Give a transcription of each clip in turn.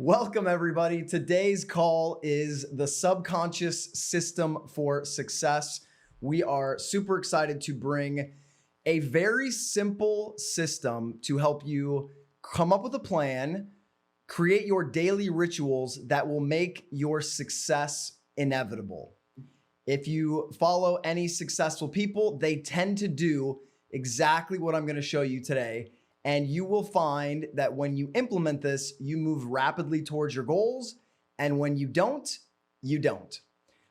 Welcome, everybody. Today's call is the subconscious system for success. We are super excited to bring a very simple system to help you come up with a plan, create your daily rituals that will make your success inevitable. If you follow any successful people, they tend to do exactly what I'm going to show you today. And you will find that when you implement this, you move rapidly towards your goals. And when you don't, you don't.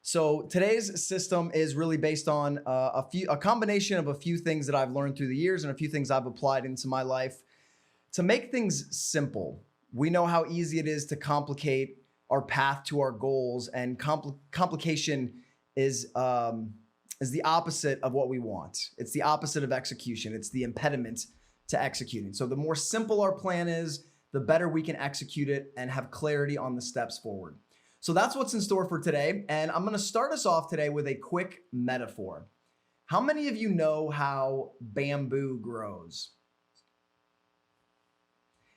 So today's system is really based on a combination of a few things that I've learned through the years and a few things I've applied into my life to make things simple. We know how easy it is to complicate our path to our goals, and complication is the opposite of what we want. It's the opposite of execution. It's the impediment to executing. So the more simple our plan is, the better we can execute it and have clarity on the steps forward. So that's what's in store for today. And I'm going to start us off today with a quick metaphor. How many of you know how bamboo grows?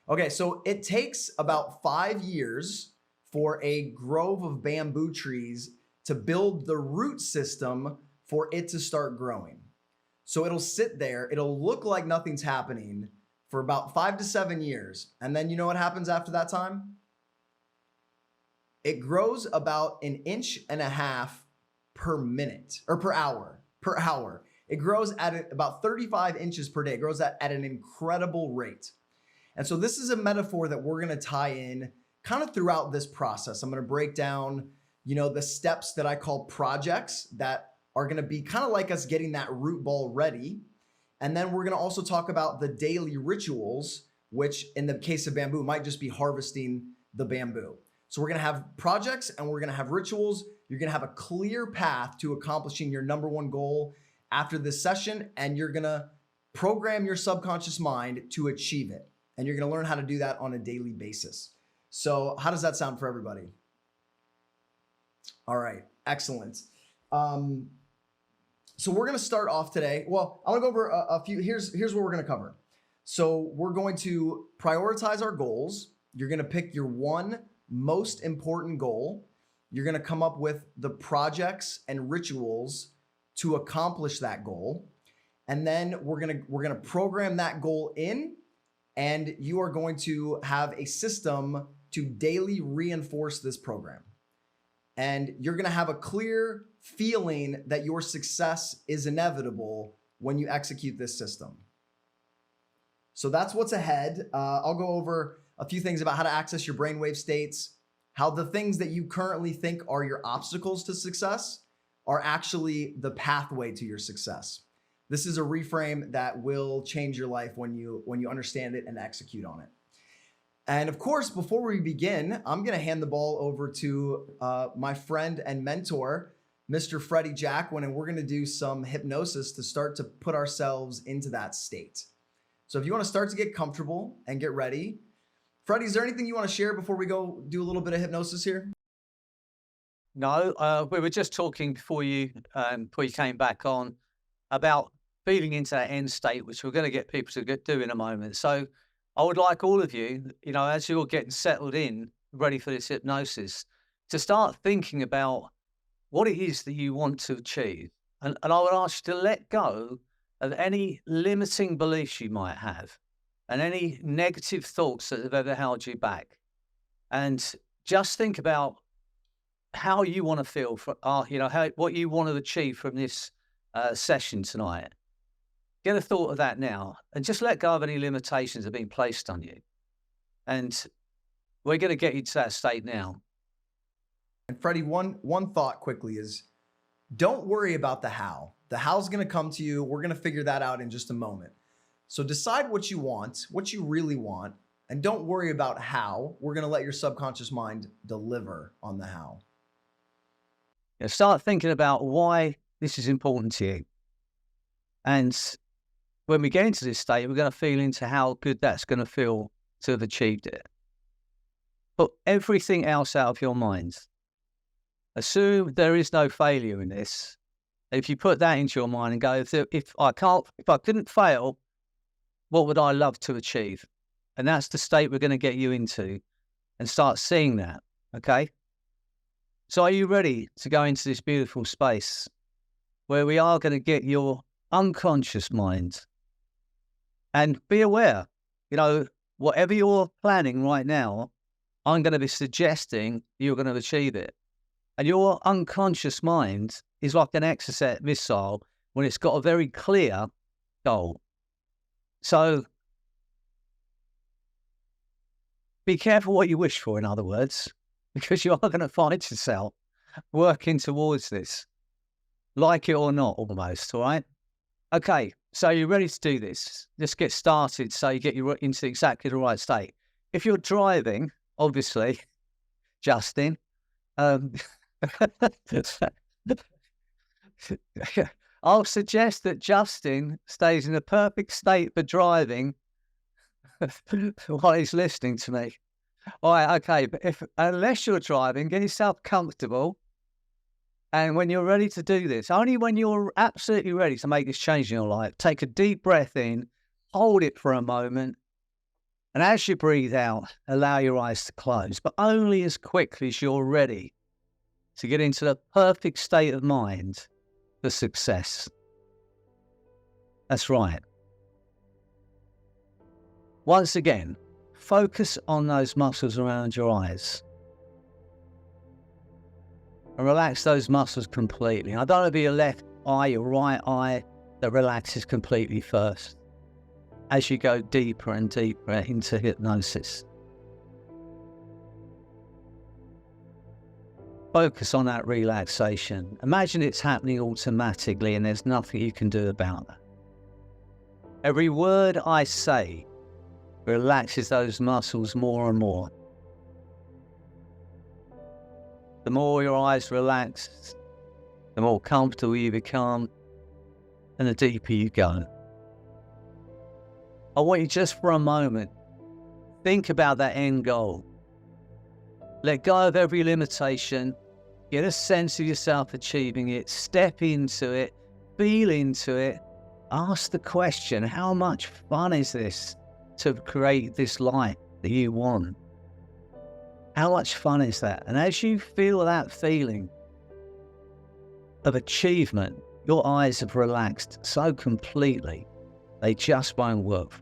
Okay, so it takes about 5 years for a grove of bamboo trees to build the root system for it to start growing. So it'll sit there, it'll look like nothing's happening for about 5 to 7 years. And then you know what happens after that time? It grows about 1.5 inches per minute, or per hour. It grows at about 35 inches per day. It grows at an incredible rate. And so this is a metaphor that we're gonna tie in kind of throughout this process. I'm gonna break down, the steps that I call projects that are going to be kind of like us getting that root ball ready. And then we're going to also talk about the daily rituals, which in the case of bamboo might just be harvesting the bamboo. So we're going to have projects and we're going to have rituals. You're going to have a clear path to accomplishing your number one goal after this session, and you're going to program your subconscious mind to achieve it. And you're going to learn how to do that on a daily basis. So how does that sound for everybody? All right, excellent. So we're going to start off today. Well, I want to go over a few. Here's what we're going to cover. So we're going to prioritize our goals. You're going to pick your one most important goal. You're going to come up with the projects and rituals to accomplish that goal. And then we're going to program that goal in, and you are going to have a system to daily reinforce this program. And you're going to have a clear feeling that your success is inevitable when you execute this system. So that's what's ahead. I'll go over a few things about how to access your brainwave states, how the things that you currently think are your obstacles to success are actually the pathway to your success. This is a reframe that will change your life when you understand it and execute on it. And of course, before we begin, I'm going to hand the ball over to my friend and mentor, Mr. Freddie Jacquin, and we're going to do some hypnosis to start to put ourselves into that state. So if you want to start to get comfortable and get ready, Freddie, is there anything you want to share before we go do a little bit of hypnosis here? No, we were just talking before you came back on about feeding into that end state, which we're going to get people to do in a moment. So I would like all of you, as you're getting settled in, ready for this hypnosis, to start thinking about what it is that you want to achieve. And I would ask you to let go of any limiting beliefs you might have and any negative thoughts that have ever held you back. And just think about how you want to feel, what you want to achieve from this session tonight. Get a thought of that now and just let go of any limitations that have been placed on you. And we're going to get you to that state now. And Freddie, one thought quickly is, don't worry about the how. The how's going to come to you. We're going to figure that out in just a moment. So decide what you want, what you really want, and don't worry about how. We're going to let your subconscious mind deliver on the how. Yeah, start thinking about why this is important to you. And when we get into this state, we're going to feel into how good that's going to feel to have achieved it. Put everything else out of your mind. Assume there is no failure in this. If you put that into your mind and go, if I couldn't fail, what would I love to achieve? And that's the state we're going to get you into. and start seeing that, okay? So are you ready to go into this beautiful space where we are going to get your unconscious mind? And be aware, whatever you're planning right now, I'm going to be suggesting you're going to achieve it. And your unconscious mind is like an exocet missile when it's got a very clear goal. So be careful what you wish for, in other words, because you are going to find yourself working towards this, like it or not, almost, all right? Okay, so you're ready to do this. Let's get started so you get you into exactly the right state. If you're driving, obviously, Justin, I'll suggest that Justin stays in a perfect state for driving while he's listening to me. All right, okay, but unless you're driving, get yourself comfortable. And when you're ready to do this, only when you're absolutely ready to make this change in your life, take a deep breath in, hold it for a moment, and as you breathe out, allow your eyes to close, but only as quickly as you're ready to get into the perfect state of mind for success. That's right. Once again, focus on those muscles around your eyes and relax those muscles completely. I don't want to be your left eye, your right eye that relaxes completely first as you go deeper and deeper into hypnosis. Focus on that relaxation. Imagine it's happening automatically and there's nothing you can do about that. Every word I say relaxes those muscles more and more. The more your eyes relax, the more comfortable you become and the deeper you go. I want you just for a moment, think about that end goal. Let go of every limitation, get a sense of yourself achieving it, step into it, feel into it, ask the question, how much fun is this to create this life that you want? How much fun is that? And as you feel that feeling of achievement, your eyes have relaxed so completely, they just won't work.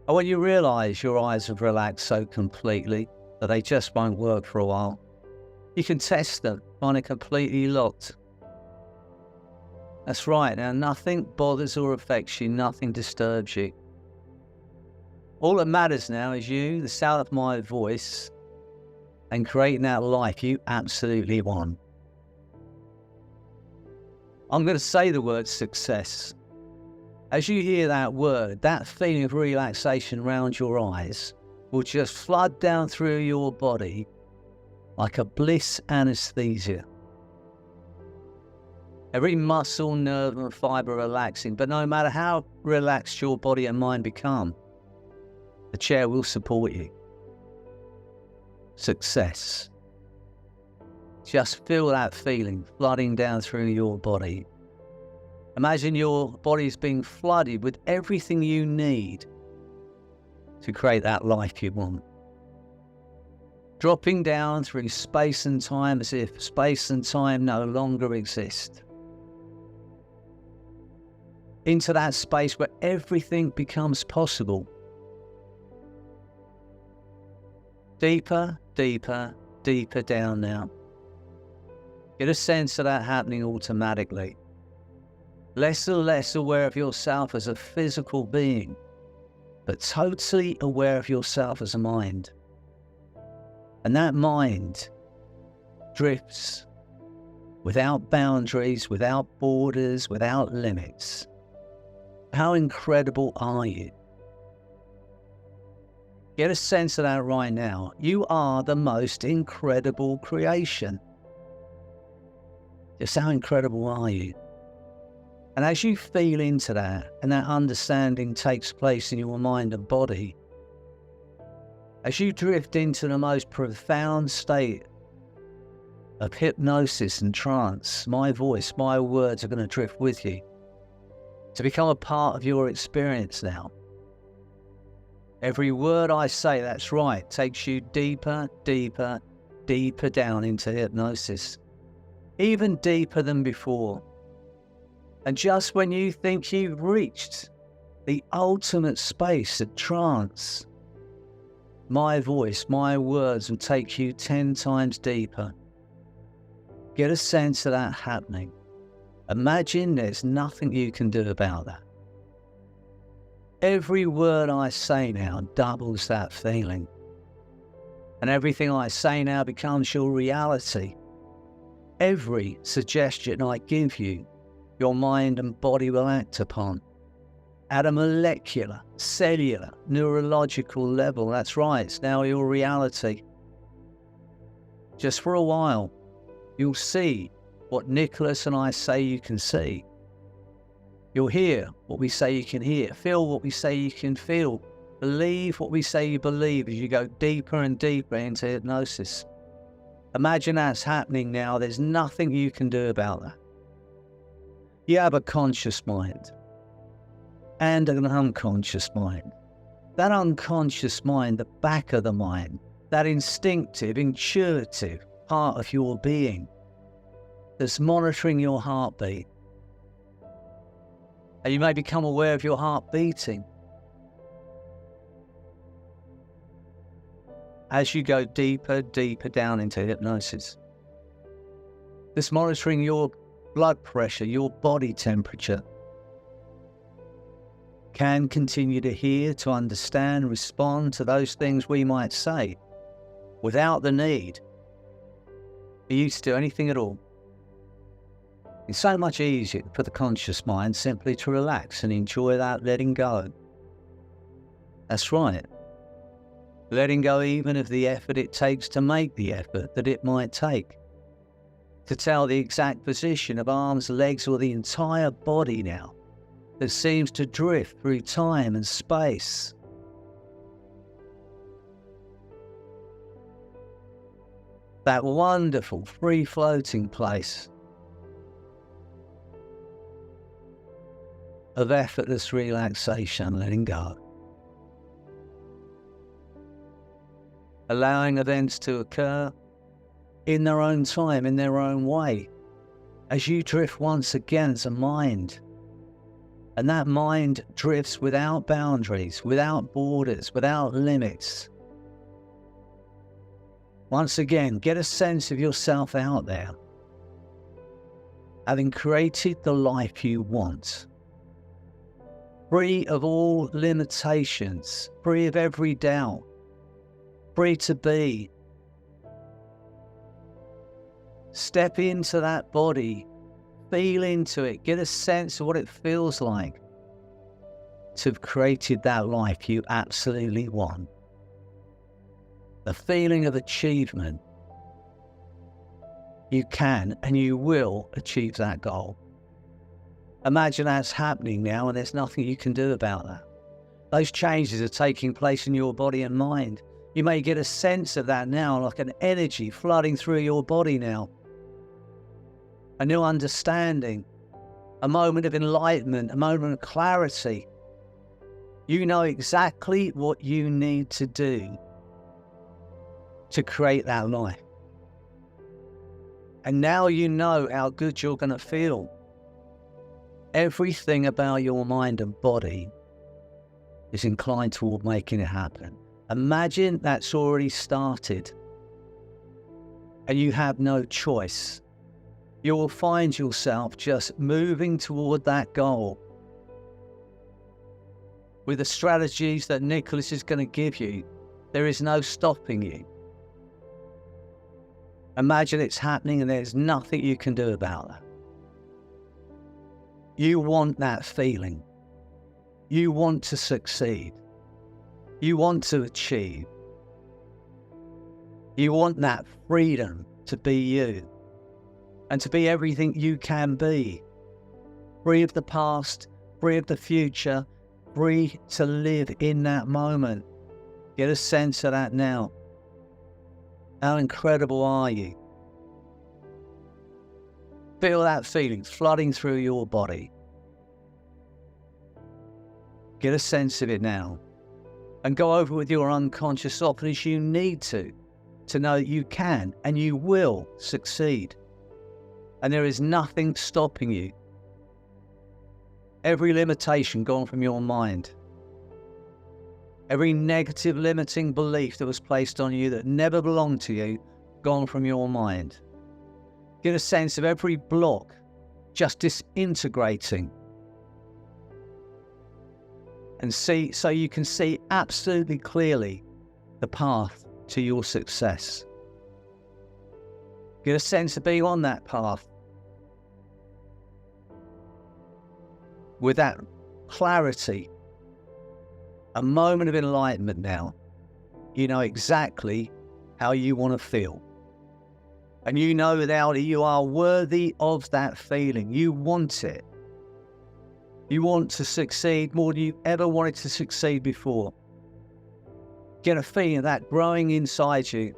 And when you realize your eyes have relaxed so completely that they just won't work for a while, you can test them, find it completely locked. That's right. Now, nothing bothers or affects you, nothing disturbs you. All that matters now is you, the sound of my voice, and creating that life you absolutely want. I'm going to say the word success. As you hear that word, that feeling of relaxation around your eyes will just flood down through your body like a bliss anesthesia. Every muscle, nerve and fiber relaxing, but no matter how relaxed your body and mind become, the chair will support you. Success. Just feel that feeling flooding down through your body. Imagine your body is being flooded with everything you need to create that life you want. Dropping down through space and time as if space and time no longer exist. Into that space where everything becomes possible. Deeper, deeper, deeper down now. Get a sense of that happening automatically. Less and less aware of yourself as a physical being, but totally aware of yourself as a mind. And that mind drifts without boundaries, without borders, without limits. How incredible are you? Get a sense of that right now. You are the most incredible creation. Just how incredible are you? And as you feel into that, and that understanding takes place in your mind and body, as you drift into the most profound state of hypnosis and trance, my voice, my words are going to drift with you to become a part of your experience now. Every word I say, that's right, takes you deeper, deeper, deeper down into hypnosis. Even deeper than before. And just when you think you've reached the ultimate space of trance, my voice, my words will take you 10 times deeper. Get a sense of that happening. Imagine there's nothing you can do about that. Every word I say now doubles that feeling. And everything I say now becomes your reality. Every suggestion I give you, your mind and body will act upon. At a molecular, cellular, neurological level, that's right, it's now your reality. Just for a while, you'll see what Nicholas and I say you can see. You'll hear what we say you can hear, feel what we say you can feel, believe what we say you believe as you go deeper and deeper into hypnosis. Imagine that's happening now. There's nothing you can do about that. You have a conscious mind and an unconscious mind. That unconscious mind, the back of the mind, that instinctive, intuitive part of your being that's monitoring your heartbeat. And you may become aware of your heart beating as you go deeper, deeper down into hypnosis. This monitoring your blood pressure, your body temperature, can continue to hear, to understand, respond to those things we might say without the need for you to do anything at all. It's so much easier for the conscious mind simply to relax and enjoy that letting go. That's right. Letting go even of the effort it takes to make the effort that it might take. To tell the exact position of arms, legs, or the entire body now that seems to drift through time and space. That wonderful free-floating place of effortless relaxation, letting go. Allowing events to occur in their own time, in their own way, as you drift once again as a mind. And that mind drifts without boundaries, without borders, without limits. Once again, get a sense of yourself out there, having created the life you want. Free of all limitations, free of every doubt, free to be. Step into that body, feel into it, get a sense of what it feels like to have created that life you absolutely want. The feeling of achievement. You can and you will achieve that goal. Imagine that's happening now and there's nothing you can do about that. Those changes are taking place in your body and mind. You may get a sense of that now, like an energy flooding through your body now. A new understanding, a moment of enlightenment, a moment of clarity. You know exactly what you need to do to create that life. And now you know how good you're going to feel. Everything about your mind and body is inclined toward making it happen. Imagine that's already started and you have no choice. You will find yourself just moving toward that goal with the strategies that Nicholas is going to give you. There is no stopping you. Imagine it's happening and there's nothing you can do about that. You want that feeling. You want to succeed. You want to achieve. You want that freedom to be you and to be everything you can be. Free of the past, free of the future, free to live in that moment. Get a sense of that now. How incredible are you? Feel that feeling flooding through your body. Get a sense of it now. and go over with your unconscious often as you need to know that you can and you will succeed. And there is nothing stopping you. Every limitation gone from your mind. Every negative limiting belief that was placed on you that never belonged to you, gone from your mind. Get a sense of every block just disintegrating. And see, so you can see absolutely clearly the path to your success. Get a sense of being on that path with that clarity, a moment of enlightenment now. You know exactly how you want to feel. And you know that you are worthy of that feeling. You want it. You want to succeed more than you ever wanted to succeed before. Get a feeling of that growing inside you.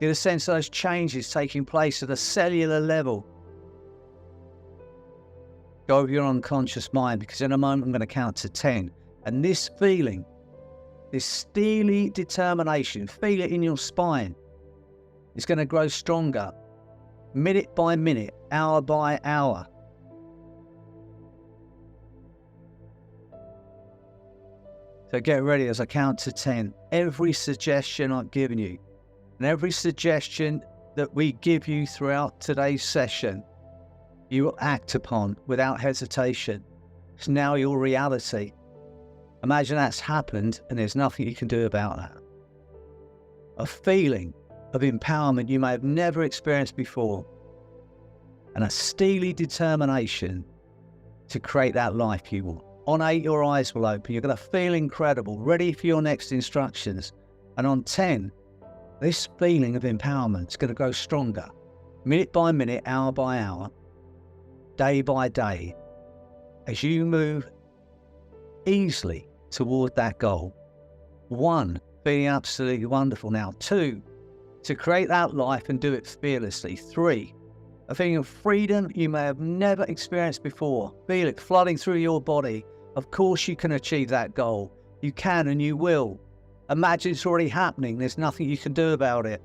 Get a sense of those changes taking place at a cellular level. Go over your unconscious mind, because in a moment I'm going to count to 10. And this feeling, this steely determination, feel it in your spine. It's going to grow stronger, minute by minute, hour by hour. So get ready as I count to 10. Every suggestion I've given you, and every suggestion that we give you throughout today's session, you will act upon without hesitation. It's now your reality. Imagine that's happened and there's nothing you can do about that. A feeling of empowerment you may have never experienced before, and a steely determination to create that life you want. On 8, your eyes will open. You're going to feel incredible, ready for your next instructions. And on 10, this feeling of empowerment is going to grow stronger, minute by minute, hour by hour, day by day, as you move easily toward that goal. 1, feeling absolutely wonderful now. 2, to create that life and do it fearlessly. 3, a feeling of freedom you may have never experienced before. Feel it flooding through your body. Of course you can achieve that goal. You can and you will. Imagine it's already happening. There's nothing you can do about it.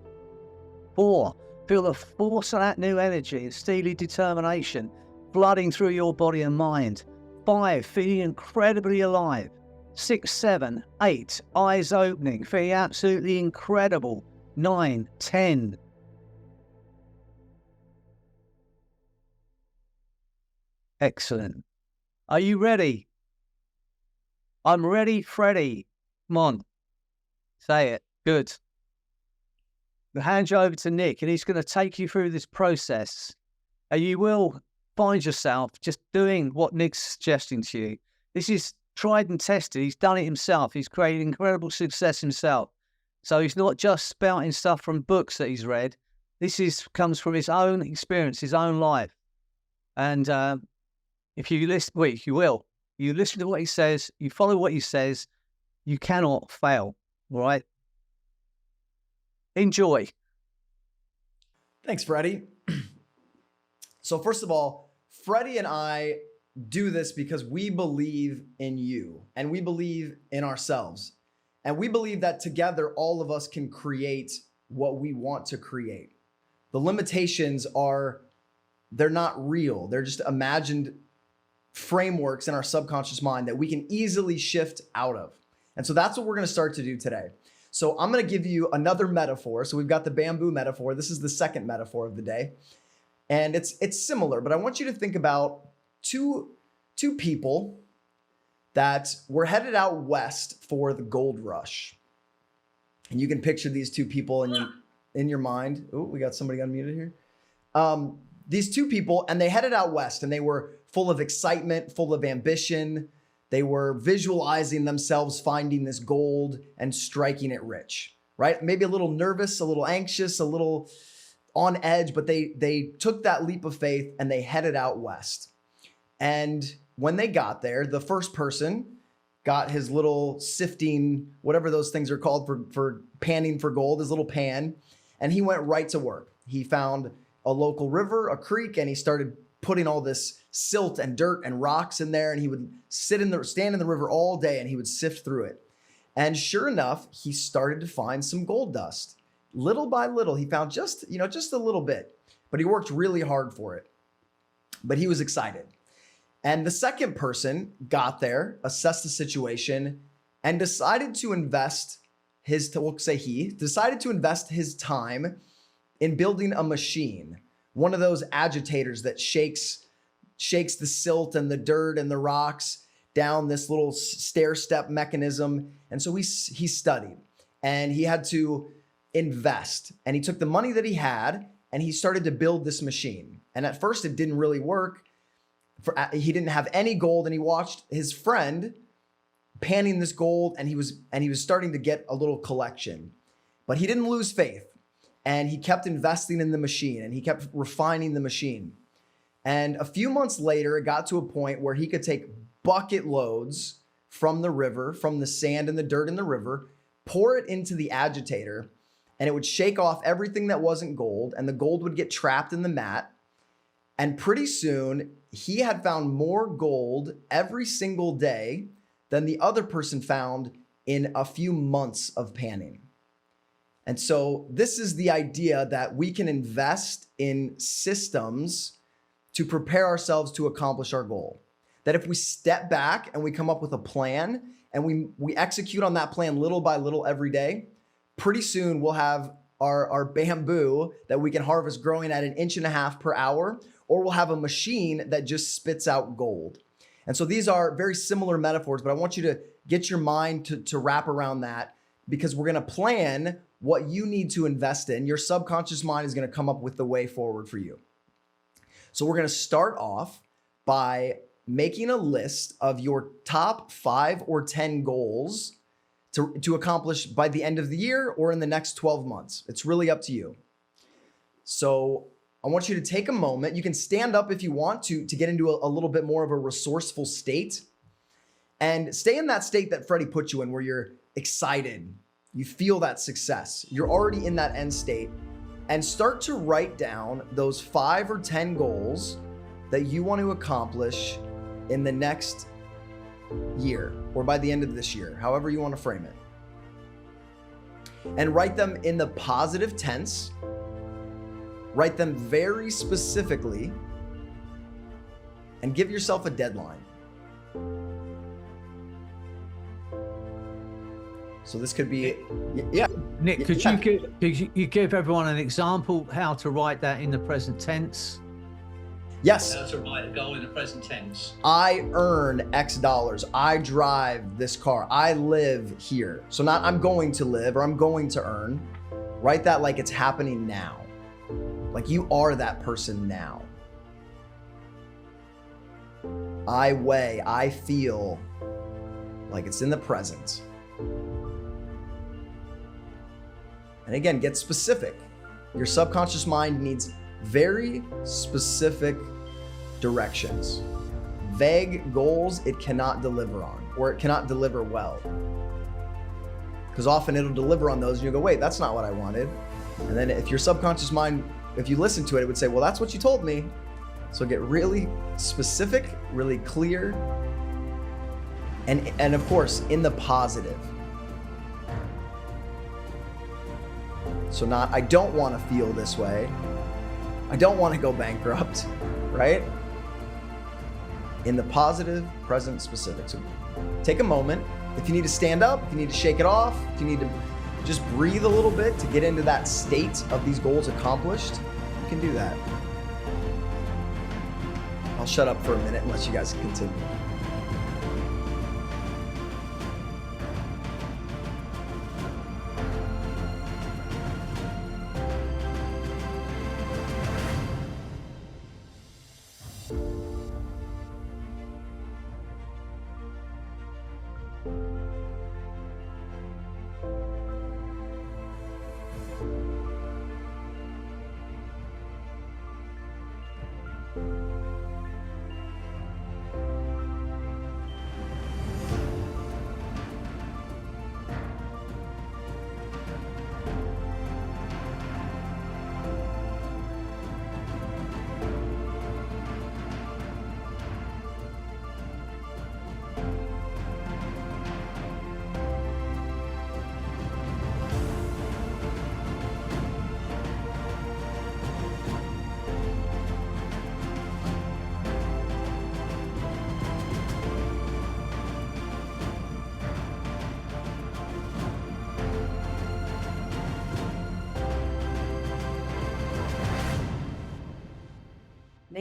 4, feel the force of that new energy and steely determination flooding through your body and mind. 5, feeling incredibly alive. 6, 7, 8, eyes opening, feeling absolutely incredible. 9, 10. Excellent. Are you ready? I'm ready, Freddie. Come on. Say it. Good. I'll hand you over to Nick, and he's going to take you through this process. And you will find yourself just doing what Nick's suggesting to you. This is tried and tested. He's done it himself. He's created incredible success himself. So he's not just spouting stuff from books that he's read. This comes from his own experience, his own life. And if you listen, well, you will. You listen to what he says, you follow what he says, you cannot fail, all right? Enjoy. Thanks, Freddie. So first of all, Freddie and I do this because we believe in you and we believe in ourselves. And we believe that together, all of us can create what we want to create. The limitations they're not real. They're just imagined frameworks in our subconscious mind that we can easily shift out of. And so that's what we're going to start to do today. So I'm going to give you another metaphor. So we've got the bamboo metaphor. This is the second metaphor of the day. And it's similar, but I want you to think about two people that were headed out west for the gold rush. And you can picture these two people in your mind. Oh, we got somebody unmuted here. These two people, and they headed out west, and they were full of excitement, full of ambition. They were visualizing themselves finding this gold and striking it rich, right? Maybe a little nervous, a little anxious, a little on edge, but they took that leap of faith and they headed out west. And when they got there, the first person got his little sifting, whatever those things are called for panning for gold, his little pan, and he went right to work. He found a local river, a creek, and he started putting all this silt and dirt and rocks in there, and he would stand in the river all day, and he would sift through it. And sure enough, he started to find some gold dust. Little by little, he found just a little bit, but he worked really hard for it. But he was excited. And the second person got there, assessed the situation, and decided to invest decided to invest his time in building a machine, one of those agitators that shakes the silt and the dirt and the rocks down this little stair step mechanism. And so he studied, and he had to invest, and he took the money that he had and he started to build this machine. And at first it didn't really work. He didn't have any gold, and he watched his friend panning this gold, and he was starting to get a little collection. But he didn't lose faith, and he kept investing in the machine, and he kept refining the machine. And a few months later, it got to a point where he could take bucket loads from the river, from the sand and the dirt in the river, pour it into the agitator, and it would shake off everything that wasn't gold, and the gold would get trapped in the mat. And pretty soon, he had found more gold every single day than the other person found in a few months of panning. And so this is the idea that we can invest in systems to prepare ourselves to accomplish our goal. That if we step back and we come up with a plan and we execute on that plan little by little every day, pretty soon we'll have our bamboo that we can harvest growing at 1.5 inches per hour, or we'll have a machine that just spits out gold. And so these are very similar metaphors, but I want you to get your mind to wrap around that, because we're going to plan what you need to invest in. Your subconscious mind is going to come up with the way forward for you. So we're going to start off by making a list of your top 5 or 10 goals to accomplish by the end of the year or in the next 12 months. It's really up to you. So I want you to take a moment. You can stand up if you want to get into a little bit more of a resourceful state, and stay in that state that Freddie put you in, where you're excited. You feel that success. You're already in that end state, and start to write down those 5 or 10 goals that you want to accomplish in the next year or by the end of this year, however you want to frame it. And write them in the positive tense. Write them very specifically, and give yourself a deadline. So this could be, yeah. Nick, could you give everyone an example how to write that in the present tense? Yes. How to write a goal in the present tense. I earn X dollars. I drive this car. I live here. So not I'm going to live or I'm going to earn. Write that like it's happening now. Like you are that person now. I weigh, I feel like it's in the present. And again, get specific. Your subconscious mind needs very specific directions. Vague goals it cannot deliver on, or it cannot deliver well. Because often it'll deliver on those and you go, wait, that's not what I wanted. And then if your subconscious mind, if you listen to it, it would say, well, that's what you told me. So get really specific, really clear, and of course, in the positive. So not, I don't want to feel this way. I don't want to go bankrupt, right? In the positive, present, specific. So take a moment. If you need to stand up, if you need to shake it off, if you need to just breathe a little bit to get into that state of these goals accomplished, you can do that. I'll shut up for a minute and let you guys continue.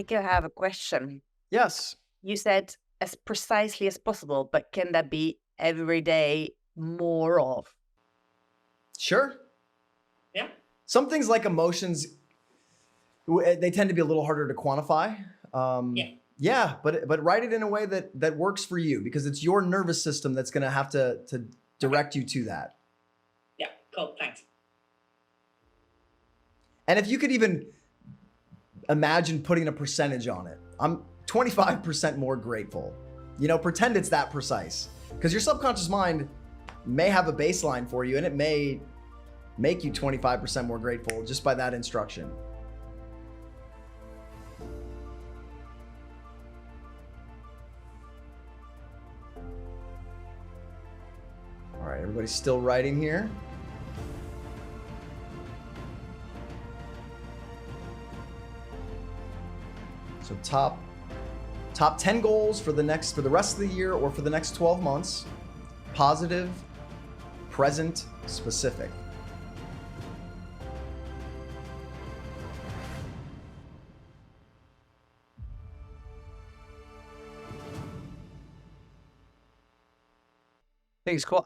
Nico, I have a question. Yes. You said as precisely as possible, but can that be every day more of? Sure. Yeah. Some things like emotions, they tend to be a little harder to quantify. Yeah, but write it in a way that works for you, because it's your nervous system that's going to have to direct you to that. Yeah, cool, thanks. And if you could even imagine putting a percentage on it, I'm 25% more grateful. You know, pretend it's that precise, because your subconscious mind may have a baseline for you, and it may make you 25% more grateful just by that instruction. All right, everybody's still writing here. So top 10 goals for the rest of the year or for the next 12 months. Positive, present, specific.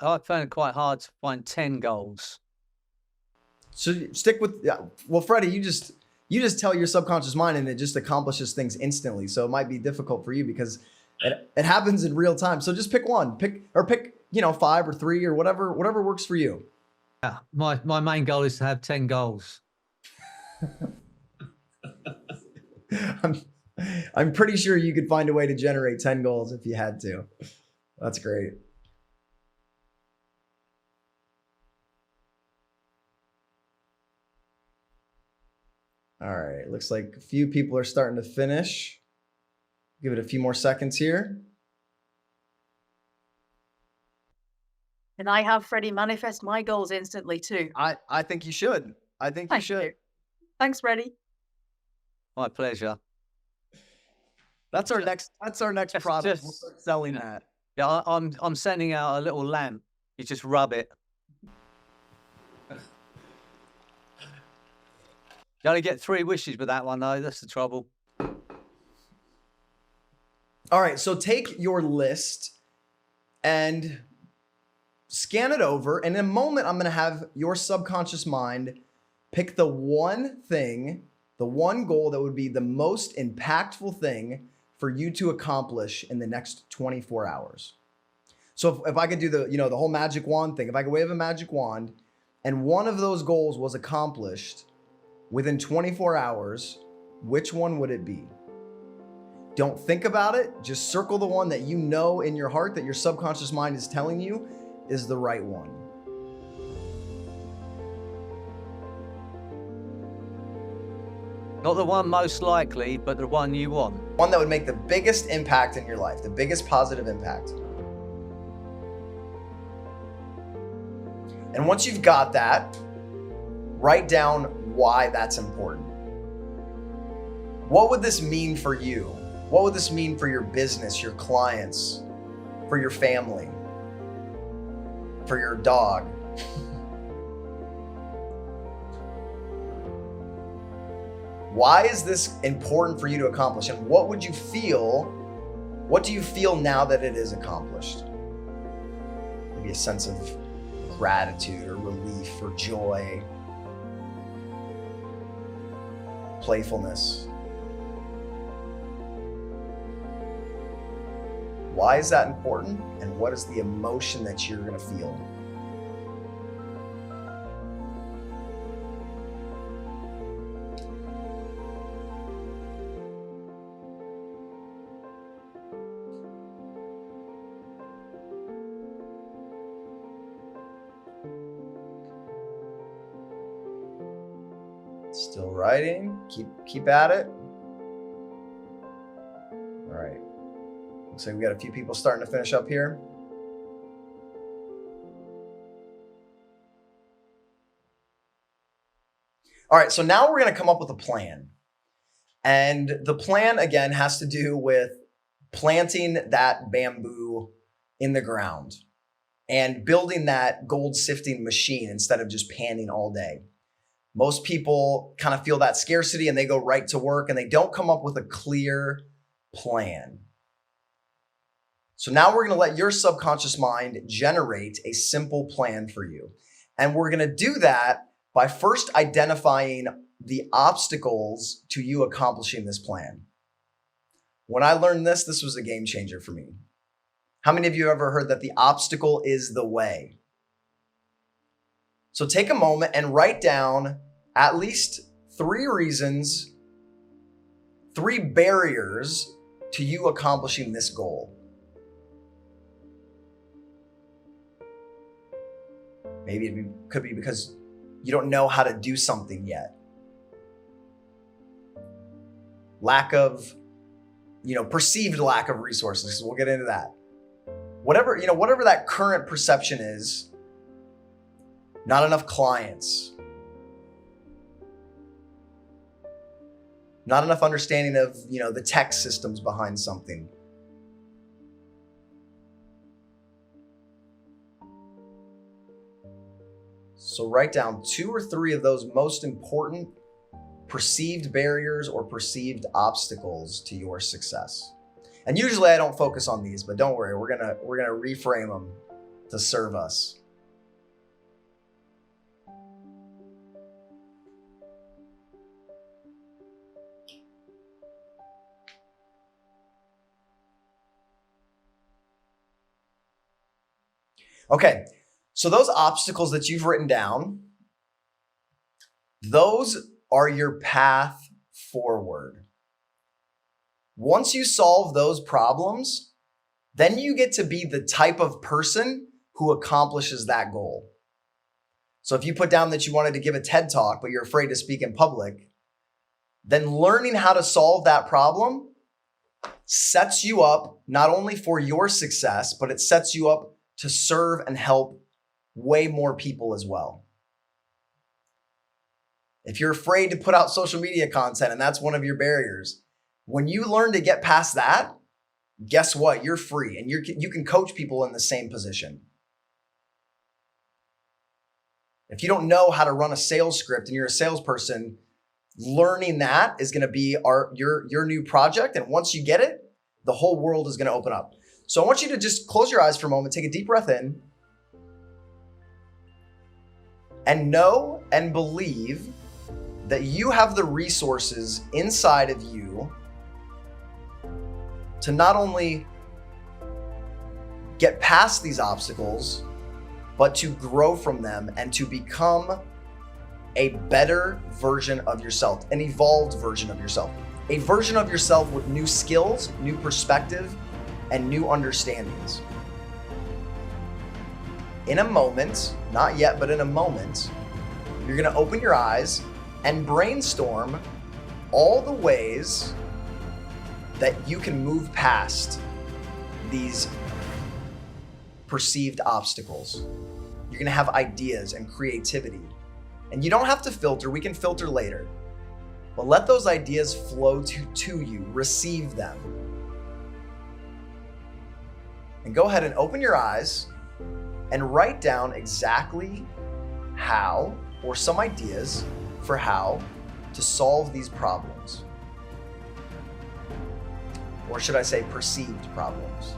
I found it quite hard to find 10 goals. So stick with, well, Freddie, you just tell your subconscious mind and it just accomplishes things instantly. So it might be difficult for you because it happens in real time. So just pick one, pick 5 or 3 or whatever works for you. Yeah, my main goal is to have 10 goals. I'm pretty sure you could find a way to generate 10 goals if you had to. That's great. All right, looks like a few people are starting to finish. Give it a few more seconds here. And I have Freddie manifest my goals instantly too. I think you should. I think you should. Thanks, Freddie. My pleasure. That's our next product. We'll start selling that. Yeah, I'm sending out a little lamp. You just rub it. You only get 3 wishes with that one, though. That's the trouble. All right, so take your list and scan it over. And in a moment, I'm going to have your subconscious mind pick the one thing, the one goal that would be the most impactful thing for you to accomplish in the next 24 hours. So if I could do the whole magic wand thing, if I could wave a magic wand and one of those goals was accomplished within 24 hours, which one would it be? Don't think about it. Just circle the one that you know in your heart that your subconscious mind is telling you is the right one. Not the one most likely, but the one you want. One that would make the biggest impact in your life, the biggest positive impact. And once you've got that, write down why that's important. What would this mean for you? What would this mean for your business, your clients, for your family, for your dog? Why is this important for you to accomplish? And what do you feel now that it is accomplished? Maybe a sense of gratitude or relief or joy, playfulness. Why is that important? And what is the emotion that you're going to feel? Still writing. Keep at it. All right. Looks like we got a few people starting to finish up here. All right, so now we're going to come up with a plan. And the plan, again, has to do with planting that bamboo in the ground and building that gold sifting machine instead of just panning all day. Most people kind of feel that scarcity and they go right to work and they don't come up with a clear plan. So now we're going to let your subconscious mind generate a simple plan for you. And we're going to do that by first identifying the obstacles to you accomplishing this plan. When I learned this, this was a game changer for me. How many of you have ever heard that the obstacle is the way? So take a moment and write down at least 3 reasons, 3 barriers to you accomplishing this goal. Maybe it could be because you don't know how to do something yet. Lack of, perceived lack of resources. We'll get into that. Whatever that current perception is, not enough clients, not enough understanding of, the tech systems behind something. So write down 2 or 3 of those most important perceived barriers or perceived obstacles to your success. And usually I don't focus on these, but don't worry, we're gonna reframe them to serve us. Okay, so those obstacles that you've written down, those are your path forward. Once you solve those problems, then you get to be the type of person who accomplishes that goal. So if you put down that you wanted to give a TED Talk, but you're afraid to speak in public, then learning how to solve that problem sets you up not only for your success, but it sets you up to serve and help way more people as well. If you're afraid to put out social media content and that's one of your barriers, when you learn to get past that, guess what? You're free and you can coach people in the same position. If you don't know how to run a sales script and you're a salesperson, learning that is going to be your new project. And once you get it, the whole world is going to open up. So I want you to just close your eyes for a moment, take a deep breath in, and know and believe that you have the resources inside of you to not only get past these obstacles, but to grow from them and to become a better version of yourself, an evolved version of yourself, a version of yourself with new skills, new perspective, and new understandings. In a moment, not yet, but in a moment, you're gonna open your eyes and brainstorm all the ways that you can move past these perceived obstacles. You're gonna have ideas and creativity. And you don't have to filter, we can filter later. But let those ideas flow to you, receive them. And go ahead and open your eyes and write down exactly how, or some ideas for how to solve these problems. Or should I say perceived problems?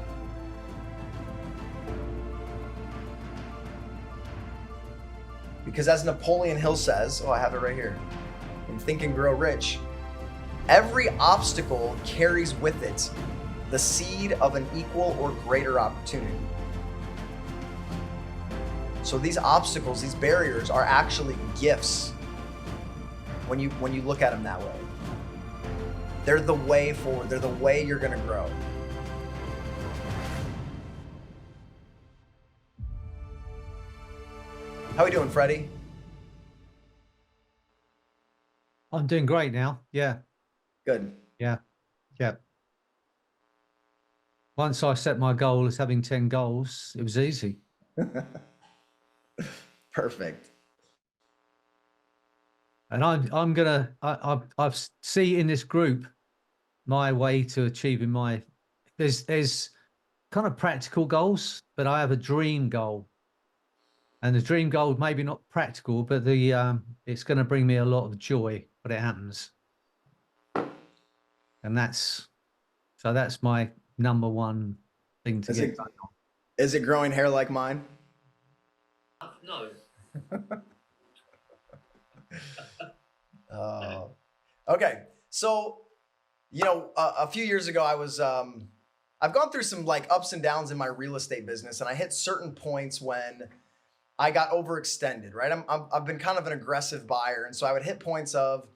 Because as Napoleon Hill says, I have it right here, in Think and Grow Rich, every obstacle carries with it the seed of an equal or greater opportunity. So these obstacles, these barriers are actually gifts when you look at them that way. They're the way forward. They're the way you're gonna grow. How are we doing, Freddie? I'm doing great now. Yeah. Good. Yeah. Once I set my goal as having 10 goals, it was easy. Perfect. And I see in this group my way to achieving there's kind of practical goals, but I have a dream goal. And the dream goal, maybe not practical, but it's going to bring me a lot of joy when it happens. And that's my number one thing to get done. Is it growing hair like mine? No. Okay. So, a few years ago, I've gone through some like ups and downs in my real estate business, and I hit certain points when I got overextended, right? I've been kind of an aggressive buyer. And so I would hit points of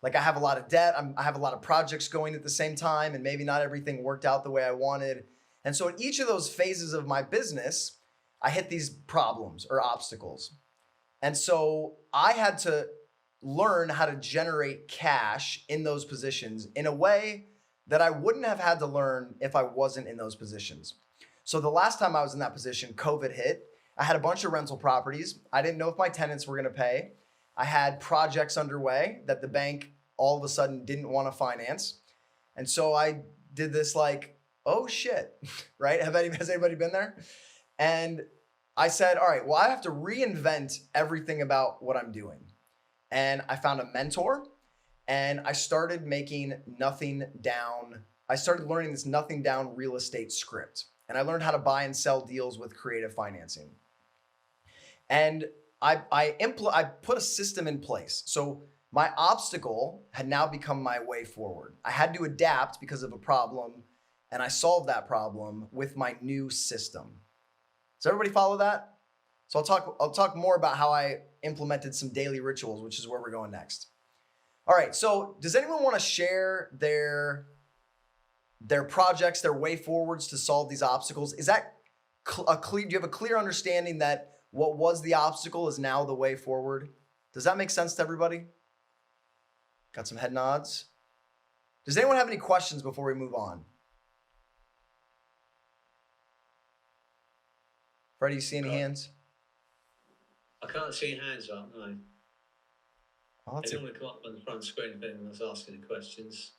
like, I have a lot of debt. I have a lot of projects going at the same time, and maybe not everything worked out the way I wanted. And so in each of those phases of my business, I hit these problems or obstacles. And so I had to learn how to generate cash in those positions in a way that I wouldn't have had to learn if I wasn't in those positions. So the last time I was in that position, COVID hit. I had a bunch of rental properties. I didn't know if my tenants were going to pay. I had projects underway that the bank all of a sudden didn't want to finance. And so I did this like, oh shit, right? Has anybody been there? And I said, all right, well, I have to reinvent everything about what I'm doing. And I found a mentor and I started making nothing down. I started learning this nothing down real estate script. And I learned how to buy and sell deals with creative financing. And I put a system in place. So my obstacle had now become my way forward. I had to adapt because of a problem, and I solved that problem with my new system. Does everybody follow that? So I'll talk more about how I implemented some daily rituals, which is where we're going next. All right, so does anyone want to share their projects, their way forwards to solve these obstacles? Is that clear? Do you have a clear understanding that what was the obstacle is now the way forward? Does that make sense to everybody? Got some head nods. Does anyone have any questions before we move on? Freddie, you see any hands? I can't see hands up, no. Oh, They normally come up on the front screen if anyone's asking any questions.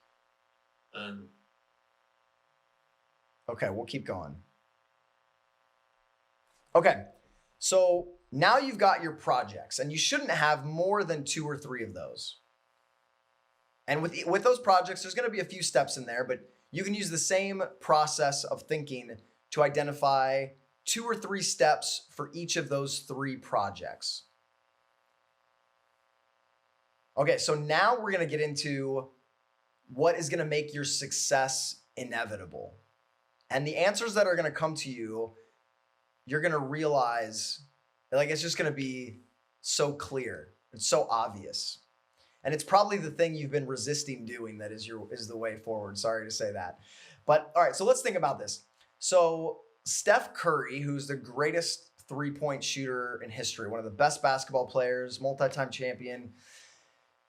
Okay, we'll keep going. Okay, so now you've got your projects, and you shouldn't have more than 2 or 3 of those. And with those projects, there's going to be a few steps in there, but you can use the same process of thinking to identify 2 or 3 steps for each of those 3 projects. Okay, so now we're going to get into what is going to make your success inevitable. And the answers that are going to come to you, you're going to realize, like, it's just going to be so clear. It's so obvious. And it's probably the thing you've been resisting doing that is the way forward. Sorry to say that. But all right, so let's think about this. So Steph Curry, who's the greatest three-point shooter in history, one of the best basketball players, multi-time champion,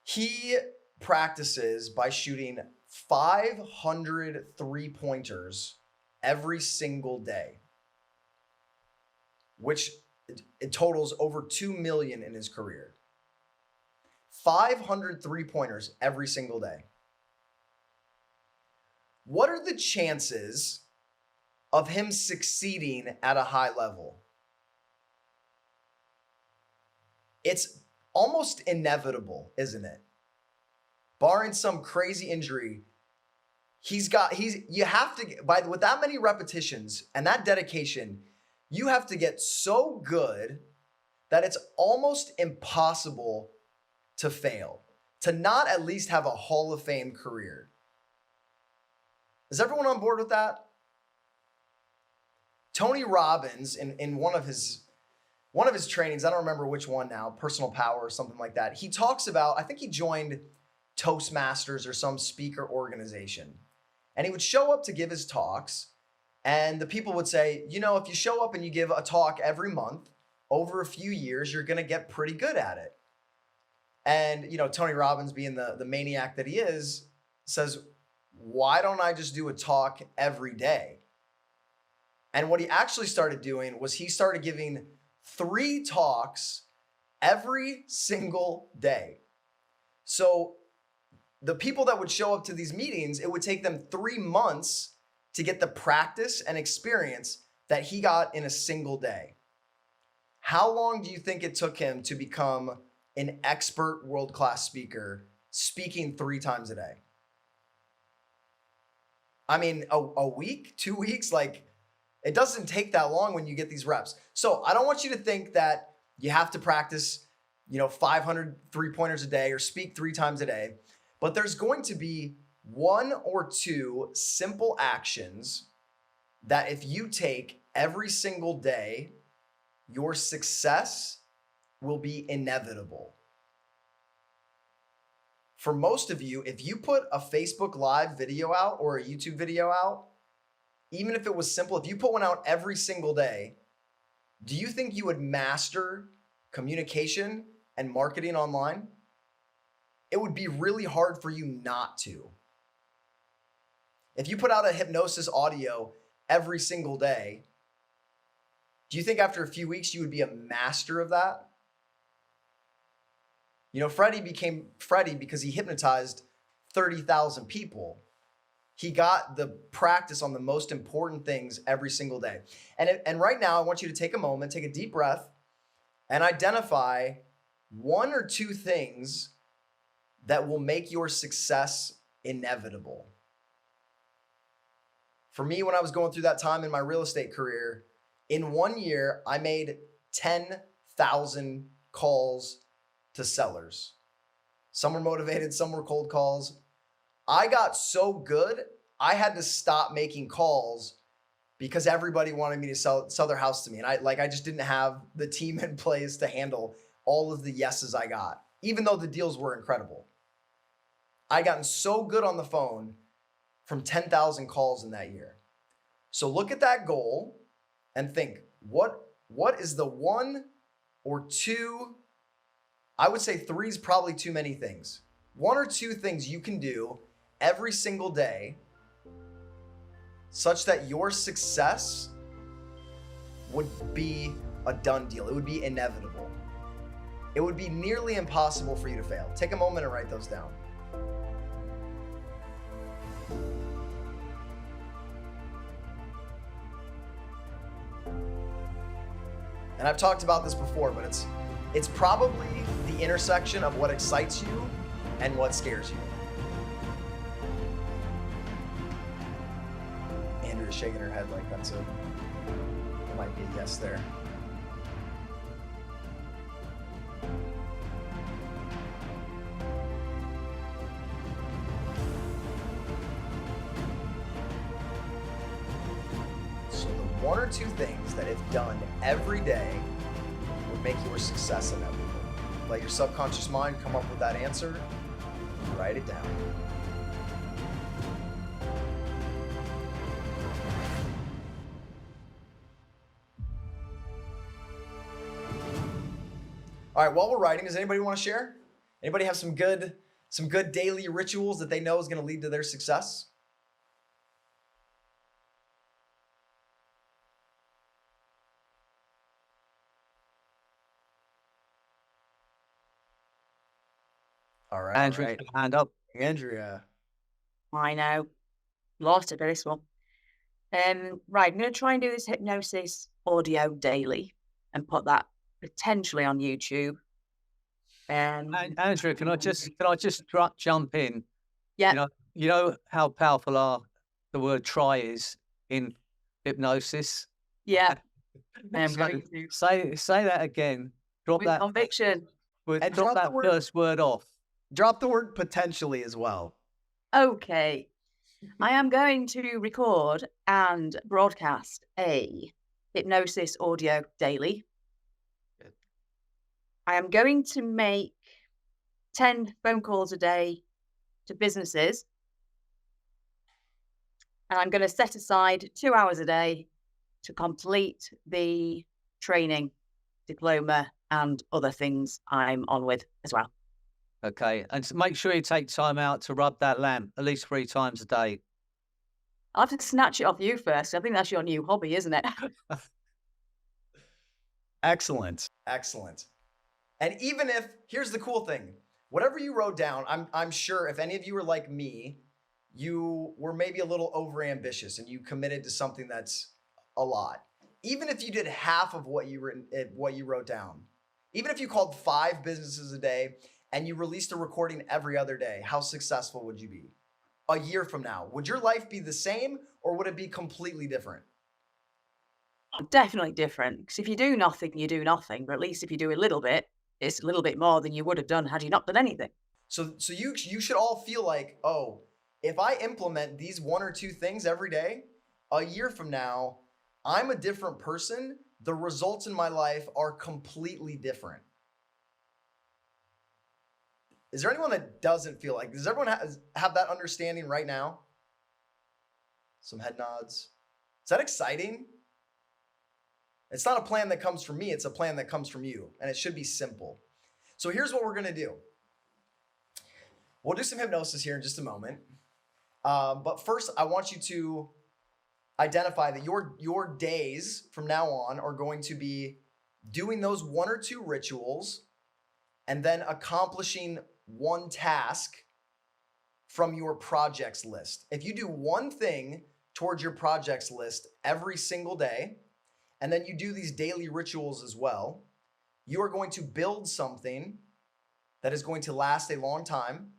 he practices by shooting 500 three-pointers every single day, which it totals over 2 million in his career. 500 three-pointers every single day. What are the chances of him succeeding at a high level? It's almost inevitable, isn't it? Barring some crazy injury, with that many repetitions and that dedication, you have to get so good that it's almost impossible to fail, to not at least have a Hall of Fame career. Is everyone on board with that? Tony Robbins, in one of his trainings, I don't remember which one now, Personal Power or something like that, he talks about, I think he joined Toastmasters or some speaker organization. And he would show up to give his talks, and the people would say, if you show up and you give a talk every month, over a few years, you're going to get pretty good at it. And, Tony Robbins, being the maniac that he is, says, why don't I just do a talk every day? And what he actually started doing was he started giving 3 talks every single day. So the people that would show up to these meetings, it would take them 3 months to get the practice and experience that he got in a single day. How long do you think it took him to become an expert world-class speaker, speaking 3 times a day? I mean, a week, 2 weeks? Like, it doesn't take that long when you get these reps. So I don't want you to think that you have to practice, 500 3-pointers a day or speak 3 times a day, but there's going to be 1 or 2 simple actions that if you take every single day, your success will be inevitable. For most of you, if you put a Facebook Live video out or a YouTube video out, even if it was simple, if you put one out every single day, do you think you would master communication and marketing online? It would be really hard for you not to. If you put out a hypnosis audio every single day, do you think after a few weeks you would be a master of that? Freddie became Freddie because he hypnotized 30,000 people. He got the practice on the most important things every single day. And right now, I want you to take a moment, take a deep breath, and identify 1 or 2 things that will make your success inevitable. For me, when I was going through that time in my real estate career, in 1 year, I made 10,000 calls to sellers. Some were motivated, some were cold calls. I got so good, I had to stop making calls because everybody wanted me to sell their house to me. And I just didn't have the team in place to handle all of the yeses I got, even though the deals were incredible. I'd gotten so good on the phone from 10,000 calls in that year. So look at that goal and think, what is the 1 or 2, I would say 3 is probably too many things. 1 or 2 things you can do every single day such that your success would be a done deal. It would be inevitable. It would be nearly impossible for you to fail. Take a moment and write those down. And I've talked about this before, but it's probably the intersection of what excites you and what scares you. Andrew's shaking her head like there might be a yes there. So the 1 or 2 things that if done every day would make your success inevitable. Let your subconscious mind come up with that answer. Write it down. All right, while we're writing, does anybody want to share? Anybody have some good daily rituals that they know is going to lead to their success? All right. Andrew, all right. hand up. Andrea. I know. Lost it for this one. Right, I'm going to try and do this hypnosis audio daily and put that potentially on YouTube. Andrew, can I just jump in? Yeah. You know how powerful the word try is in hypnosis? Yeah. So say that again. Drop With that conviction. And drop drop the that word- first word off. Drop the word potentially as well. Okay. I am going to record and broadcast a hypnosis audio daily. Good. I am going to make 10 phone calls a day to businesses. And I'm going to set aside 2 hours a day to complete the training, diploma, and other things I'm on with as well. Okay. And make sure you take time out to rub that lamp at least 3 times a day. I'll have to snatch it off you first. I think that's your new hobby, isn't it? Excellent. Excellent. And even if, here's the cool thing, whatever you wrote down, I'm sure if any of you were like me, you were maybe a little overambitious and you committed to something that's a lot. even if you did half of what you wrote down, even if you called 5 businesses a day and you released a recording every other day, how successful would you be? A year from now, would your life be the same or would it be completely different? Definitely different. Because if you do nothing, you do nothing. But at least if you do a little bit, it's a little bit more than you would have done had you not done anything. So you should all feel like, oh, if I implement these 1 or 2 things every day, a year from now, I'm a different person. The results in my life are completely different. Is there anyone that doesn't feel like, does everyone have that understanding right now? Some head nods. Is that exciting? It's not a plan that comes from me. It's a plan that comes from you. And it should be simple. So here's what we're going to do. We'll do some hypnosis here in just a moment. But first, I want you to identify that your days from now on are going to be doing those 1 or 2 rituals and then accomplishing 1 task from your projects list. If you do 1 thing towards your projects list every single day, and then you do these daily rituals as well, you are going to build something that is going to last a long time,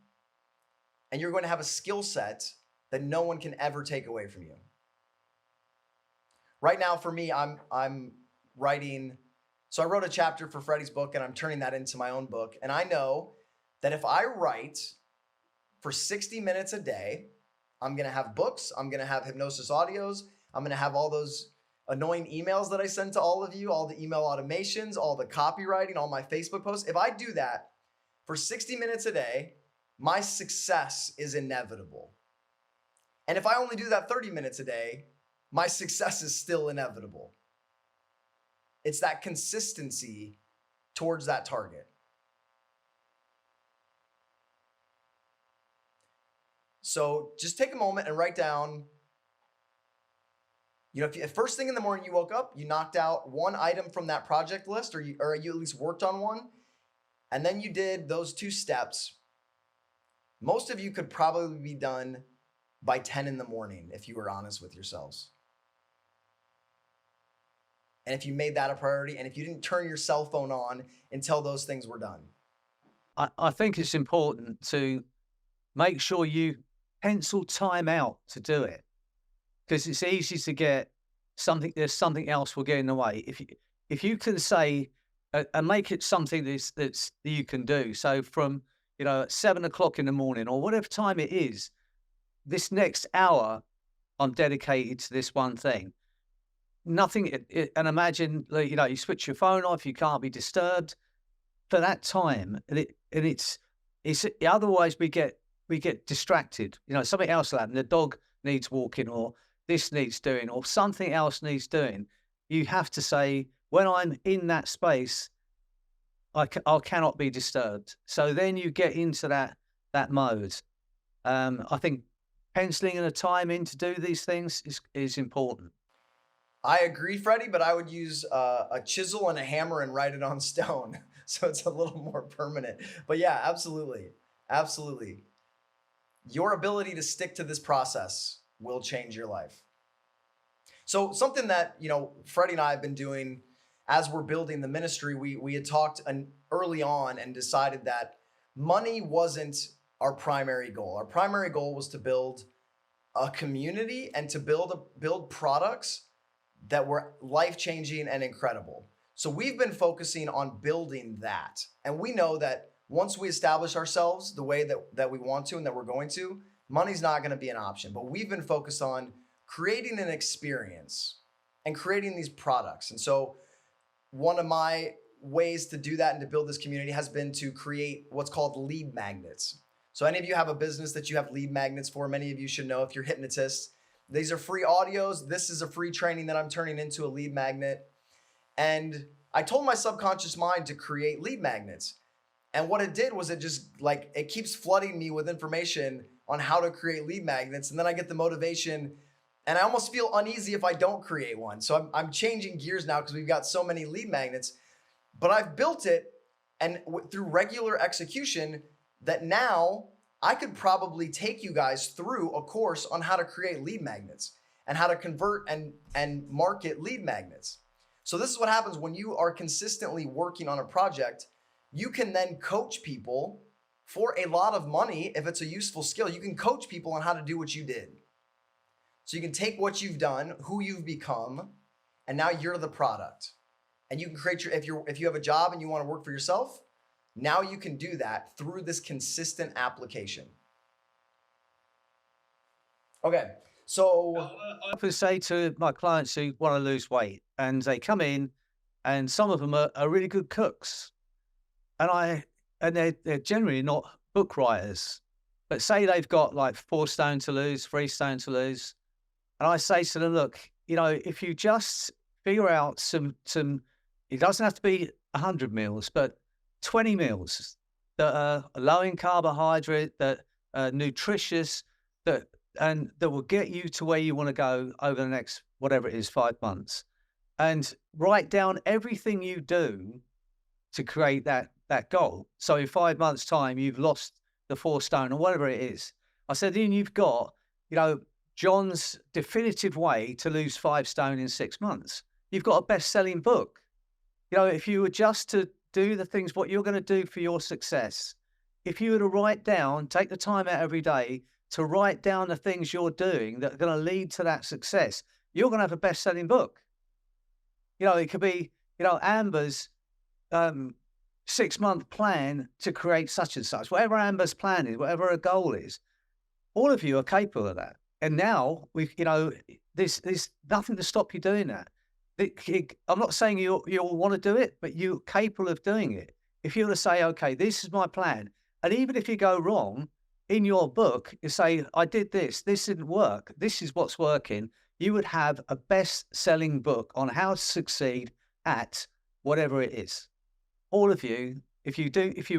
and you're going to have a skill set that no one can ever take away from you. Right now, for me, I'm writing. So I wrote a chapter for Freddie's book, and I'm turning that into my own book. And I know that if I write for 60 minutes a day, I'm going to have books, I'm going to have hypnosis audios, I'm going to have all those annoying emails that I send to all of you, all the email automations, all the copywriting, all my Facebook posts. If I do that for 60 minutes a day, my success is inevitable. And if I only do that 30 minutes a day, my success is still inevitable. It's that consistency towards that target. So just take a moment and write down, if first thing in the morning you woke up, you knocked out 1 item from that project list, or you at least worked on 1, and then you did those 2 steps, most of you could probably be done by 10 in the morning if you were honest with yourselves. And if you made that a priority, and if you didn't turn your cell phone on until those things were done. I think it's important to make sure you pencil time out to do it, because it's easy to get something. There's something else will get in the way. If you can say and make it something that you can do. So from at 7 o'clock in the morning or whatever time it is, this next hour I'm dedicated to this one thing. Nothing. And imagine you switch your phone off. You can't be disturbed for that time, and it's otherwise we get distracted. Something else will happen. The dog needs walking, or this needs doing, or something else needs doing. You have to say, when I'm in that space, I cannot be disturbed. So then you get into that mode. I think penciling in a time in to do these things is important. I agree, Freddie, but I would use a chisel and a hammer and write it on stone. So it's a little more permanent. But yeah, absolutely. Absolutely. Your ability to stick to this process will change your life. So something that, Freddie and I have been doing as we're building the ministry, we had talked early on and decided that money wasn't our primary goal. Our primary goal was to build a community and to build products that were life-changing and incredible. So we've been focusing on building that. And we know that once we establish ourselves the way that we want to and that we're going to, money's not going to be an option. But we've been focused on creating an experience and creating these products. And so one of my ways to do that and to build this community has been to create what's called lead magnets. So any of you have a business that you have lead magnets for, many of you should know if you're hypnotists. These are free audios. This is a free training that I'm turning into a lead magnet. And I told my subconscious mind to create lead magnets. And what it did was it keeps flooding me with information on how to create lead magnets. And then I get the motivation and I almost feel uneasy if I don't create one. So I'm changing gears now because we've got so many lead magnets, but I've built it and through regular execution that now I could probably take you guys through a course on how to create lead magnets. and how to convert and market lead magnets. So this is what happens when you are consistently working on a project. You can then coach people for a lot of money. If it's a useful skill, you can coach people on how to do what you did. So you can take what you've done, who you've become, and now you're the product. And you can create your, if you have a job and you want to work for yourself, now you can do that through this consistent application. Okay, so I often say to my clients who want to lose weight, and they come in, and some of them are really good cooks, and they're generally not book writers, but say they've got like 4 stone to lose, 3 stone to lose, and I say to them, look, if you just figure out some, it doesn't have to be 100 meals, but 20 meals that are low in carbohydrate, that are nutritious, that will get you to where you want to go over the next, whatever it is, 5 months. And write down everything you do to create that goal. So in 5 months' time, you've lost the 4 stone or whatever it is. I said, then you've got, John's definitive way to lose 5 stone in 6 months. You've got a best-selling book. If you were just to do the things, what you're going to do for your success, if you were to write down, take the time out every day to write down the things you're doing that are going to lead to that success, you're going to have a best-selling book. It could be, Amber's 6-month plan to create such and such, whatever Amber's plan is, whatever her goal is, all of you are capable of that. And now there's nothing to stop you doing that. I'm not saying you'll want to do it, but you're capable of doing it. If you were to say, okay, this is my plan. And even if you go wrong in your book, you say, I did this didn't work. This is what's working. You would have a best-selling book on how to succeed at whatever it is. All of you, if you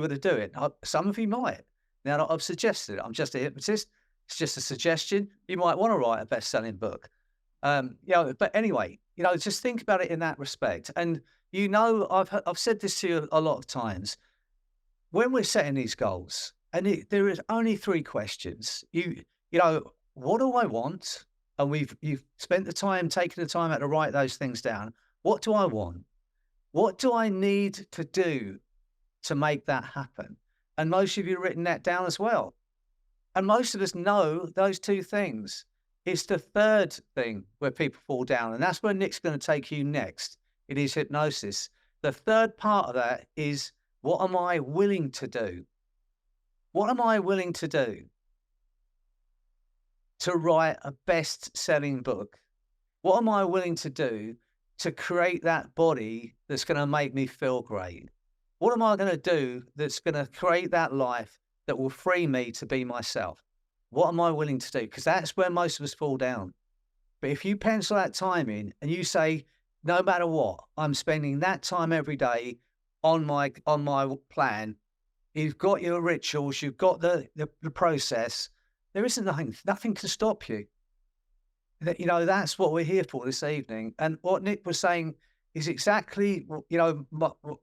were to do it, some of you might. Now, I've suggested it. I'm just a hypnotist. It's just a suggestion. You might want to write a best-selling book. But anyway, just think about it in that respect. And I've said this to you a lot of times. When we're setting these goals, and there is only 3 questions. What do I want? And you've spent the time, taking the time out to write those things down. What do I want? What do I need to do to make that happen? And most of you have written that down as well. And most of us know those 2 things. It's the 3rd thing where people fall down. And that's where Nick's going to take you next. It is hypnosis. The 3rd part of that is, what am I willing to do? What am I willing to do to write a best-selling book? What am I willing to do to create that body that's going to make me feel great? What am I going to do that's going to create that life that will free me to be myself? What am I willing to do? Because that's where most of us fall down. But if you pencil that time in and you say, no matter what, I'm spending that time every day on my plan. You've got your rituals, you've got the process. There isn't nothing can stop you. That's what we're here for this evening. And what Nick was saying is exactly,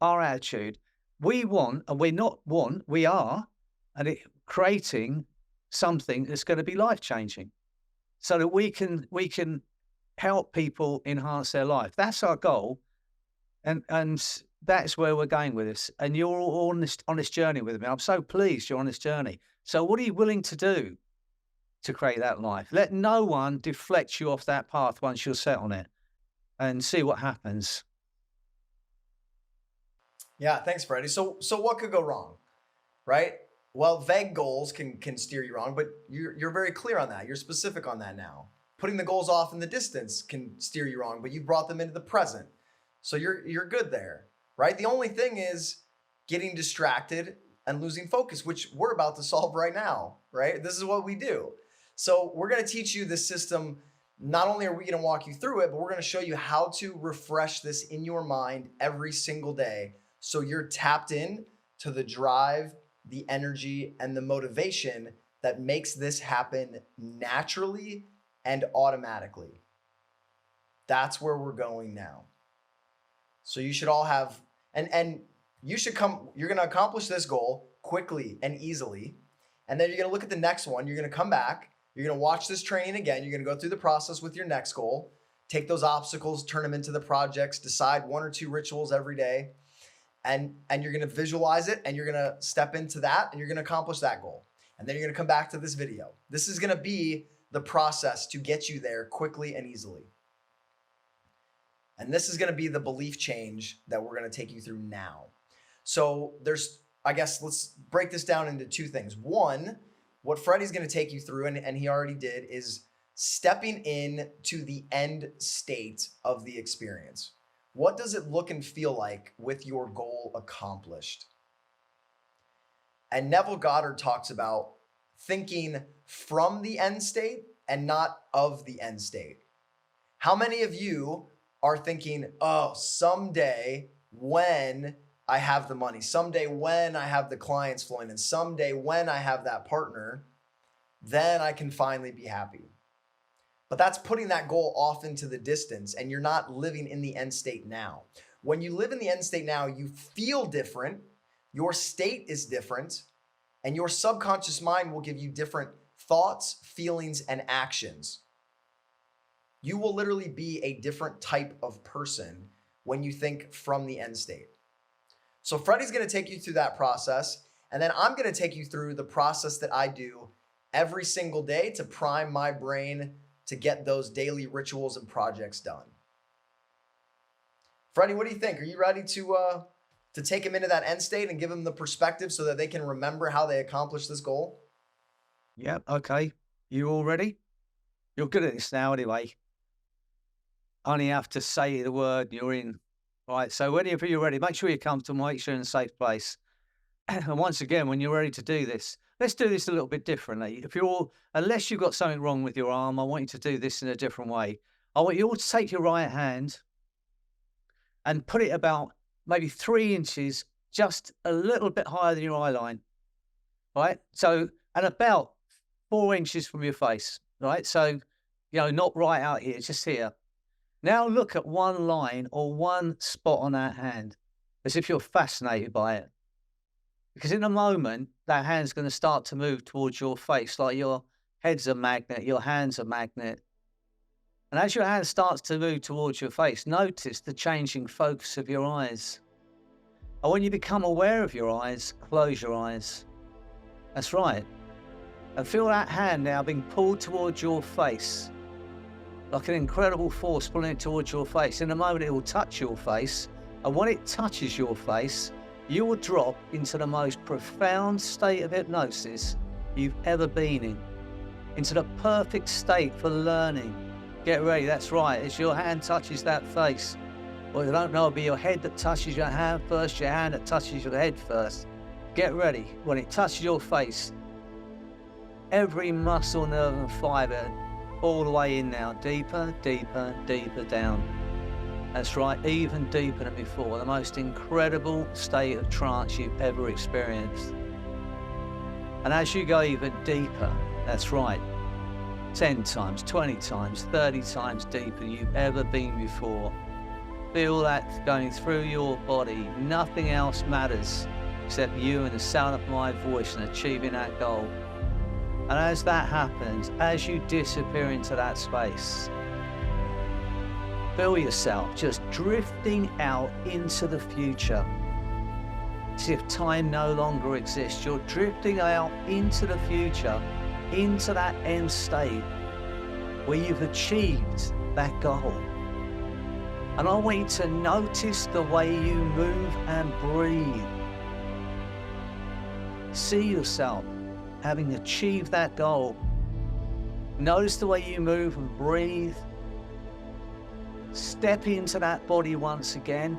our attitude. We want, and we're not want, we are, and creating something that's going to be life-changing so that we can help people enhance their life. That's our goal. And that's where we're going with this. And you're all on this journey with me. I'm so pleased you're on this journey. So what are you willing to do to create that life? Let no one deflect you off that path once you're set on it, and see what happens. Yeah, thanks, Freddie. So what could go wrong, right? Well, vague goals can steer you wrong, but you're very clear on that. You're specific on that now. Putting the goals off in the distance can steer you wrong, but you brought them into the present. So you're good there, right? The only thing is getting distracted and losing focus, which we're about to solve right now, right? This is what we do. So we're going to teach you this system. Not only are we going to walk you through it, but we're going to show you how to refresh this in your mind every single day, so you're tapped in to the drive, the energy, and the motivation that makes this happen naturally and automatically. That's where we're going now. So you should all have, and you should you're going to accomplish this goal quickly and easily. And then you're going to look at the next one. You're going to come back You're going to watch this training again. You're going to go through the process with your next goal, take those obstacles, turn them into the projects, decide 1 or 2 rituals every day. And you're going to visualize it, and you're going to step into that, and you're going to accomplish that goal. And then you're going to come back to this video. This is going to be the process to get you there quickly and easily. And this is going to be the belief change that we're going to take you through now. So I guess let's break this down into 2 things. One, what Freddie's going to take you through, and he already did, is stepping in to the end state of the experience. What does it look and feel like with your goal accomplished? And Neville Goddard talks about thinking from the end state and not of the end state. How many of you are thinking, oh, someday when I have the money, someday when I have the clients flowing in, someday when I have that partner, then I can finally be happy. But that's putting that goal off into the distance, and you're not living in the end state now. When you live in the end state now, you feel different, your state is different, and your subconscious mind will give you different thoughts, feelings, and actions. You will literally be a different type of person when you think from the end state. So Freddie's going to take you through that process, and then I'm going to take you through the process that I do every single day to prime my brain to get those daily rituals and projects done. Freddie, what do you think? Are you ready to take them into that end state and give them the perspective so that they can remember how they accomplished this goal? Yep. Okay. You all ready? You're good at this now anyway. Only have to say the word, you're in. Right. So whenever you're ready, make sure you're comfortable, make sure you're in a safe place. And once again, when you're ready to do this, let's do this a little bit differently. Unless you've got something wrong with your arm, I want you to do this in a different way. I want you all to take your right hand and put it about maybe 3 inches, just a little bit higher than your eye line. Right. So, and about 4 inches from your face. Right. So, not right out here, just here. Now look at one line or one spot on that hand as if you're fascinated by it. Because in a moment, that hand's going to start to move towards your face, like your head's a magnet, your hand's a magnet. And as your hand starts to move towards your face, notice the changing focus of your eyes. And when you become aware of your eyes, close your eyes. That's right. And feel that hand now being pulled towards your face, like an incredible force pulling it towards your face. In a moment, it will touch your face. And when it touches your face, you will drop into the most profound state of hypnosis you've ever been in, into the perfect state for learning. Get ready, that's right, as your hand touches that face. Well, you don't know, it'll be your head that touches your hand first, your hand that touches your head first. Get ready, when it touches your face, every muscle, nerve and fibre, all the way in now, deeper, deeper, deeper down. That's right, even deeper than before, the most incredible state of trance you've ever experienced. And as you go even deeper, that's right, 10 times, 20 times, 30 times deeper than you've ever been before. Feel that going through your body. Nothing else matters except you and the sound of my voice and achieving that goal. And as that happens, as you disappear into that space, feel yourself just drifting out into the future. As if time no longer exists. You're drifting out into the future, into that end state where you've achieved that goal. And I want you to notice the way you move and breathe. See yourself having achieved that goal. Notice the way you move and breathe. Step into that body once again.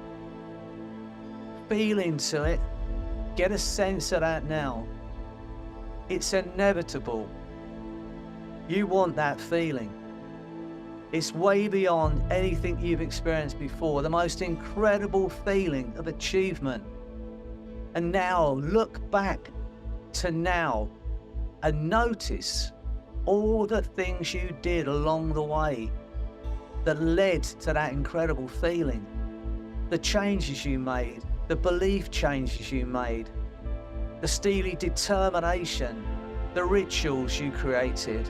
Feel into it. Get a sense of that now. It's inevitable. You want that feeling. It's way beyond anything you've experienced before. The most incredible feeling of achievement. And now look back to now and notice all the things you did along the way that led to that incredible feeling. The changes you made, the belief changes you made, the steely determination, the rituals you created,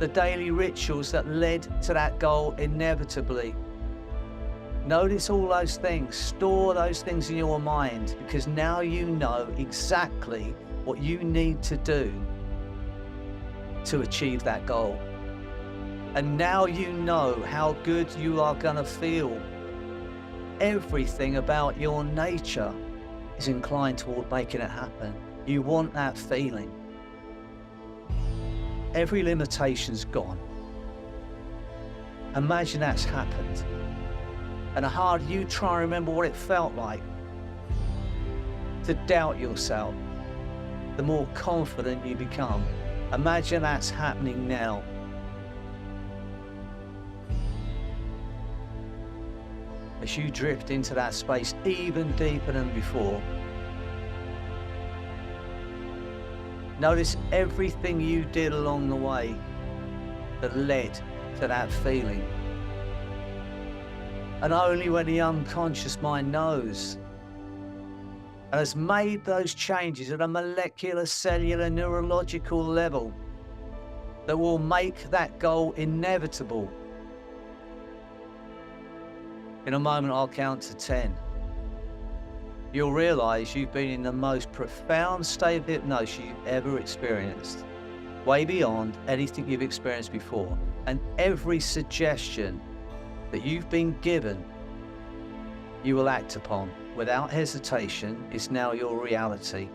the daily rituals that led to that goal inevitably. Notice all those things, store those things in your mind, because now you know exactly what you need to do to achieve that goal. And now you know how good you are going to feel. Everything about your nature is inclined toward making it happen. You want that feeling. Every limitation's gone. Imagine that's happened. And the harder you try and remember what it felt like to doubt yourself, the more confident you become. Imagine that's happening now. As you drift into that space even deeper than before, notice everything you did along the way that led to that feeling. And only when the unconscious mind knows and has made those changes at a molecular, cellular, neurological level that will make that goal inevitable. In a moment, I'll count to 10. You'll realize you've been in the most profound state of hypnosis you've ever experienced, way beyond anything you've experienced before. And every suggestion that you've been given, you will act upon without hesitation. Is now your reality.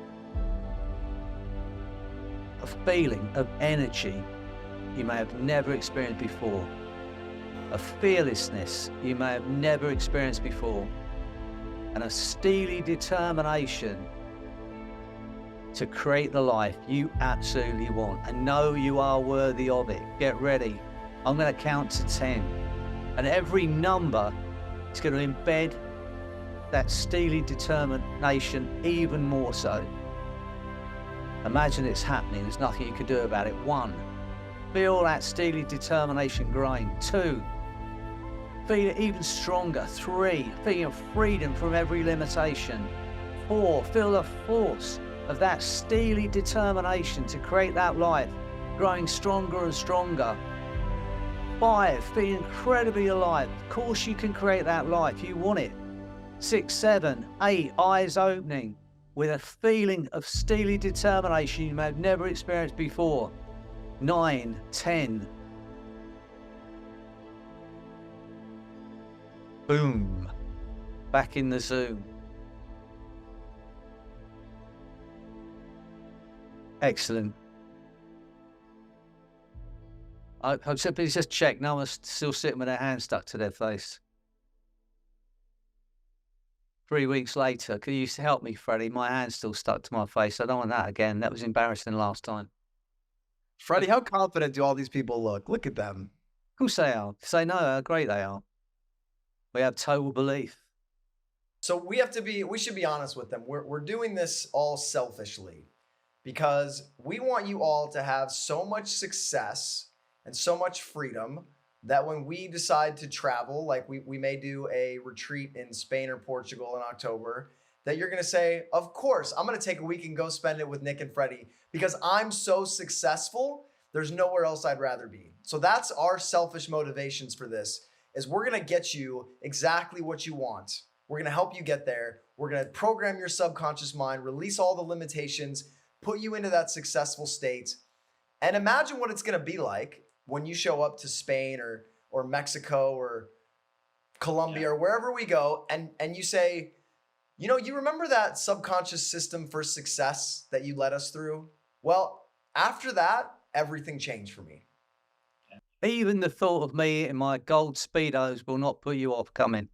A feeling of energy you may have never experienced before. A fearlessness you may have never experienced before. And a steely determination to create the life you absolutely want and know you are worthy of it. Get ready. I'm going to count to 10. And every number is going to embed that steely determination even more so. Imagine it's happening. There's nothing you can do about it. 1, feel that steely determination growing. 2, feel it even stronger. 3, feeling freedom from every limitation. 4, feel the force of that steely determination to create that life growing stronger and stronger. 5, feel incredibly alive. Of course you can create that life. You want it. 6, 7, 8, eyes opening with a feeling of steely determination you may have never experienced before. 9, 10. Boom. Back in the Zoom. Excellent. I'm simply just check. No one's still sitting with their hands stuck to their face. 3 weeks later, can you help me, Freddie? My hand's still stuck to my face. I don't want that again. That was embarrassing last time. Freddie, how confident do all these people look? Look at them. Of course they are. Say no, how great they are. We have total belief. So we should be honest with them. We're doing this all selfishly because we want you all to have so much success and so much freedom that when we decide to travel, like we may do a retreat in Spain or Portugal in October, that you're going to say, of course, I'm going to take a week and go spend it with Nick and Freddie because I'm so successful. There's nowhere else I'd rather be. So that's our selfish motivations for this, is we're going to get you exactly what you want. We're going to help you get there. We're going to program your subconscious mind, release all the limitations, put you into that successful state. And imagine what it's going to be like when you show up to Spain or Mexico or Colombia or wherever we go, and you say, you know, you remember that subconscious system for success that you led us through? Well, after that, everything changed for me. Even the thought of me in my gold Speedos will not put you off coming.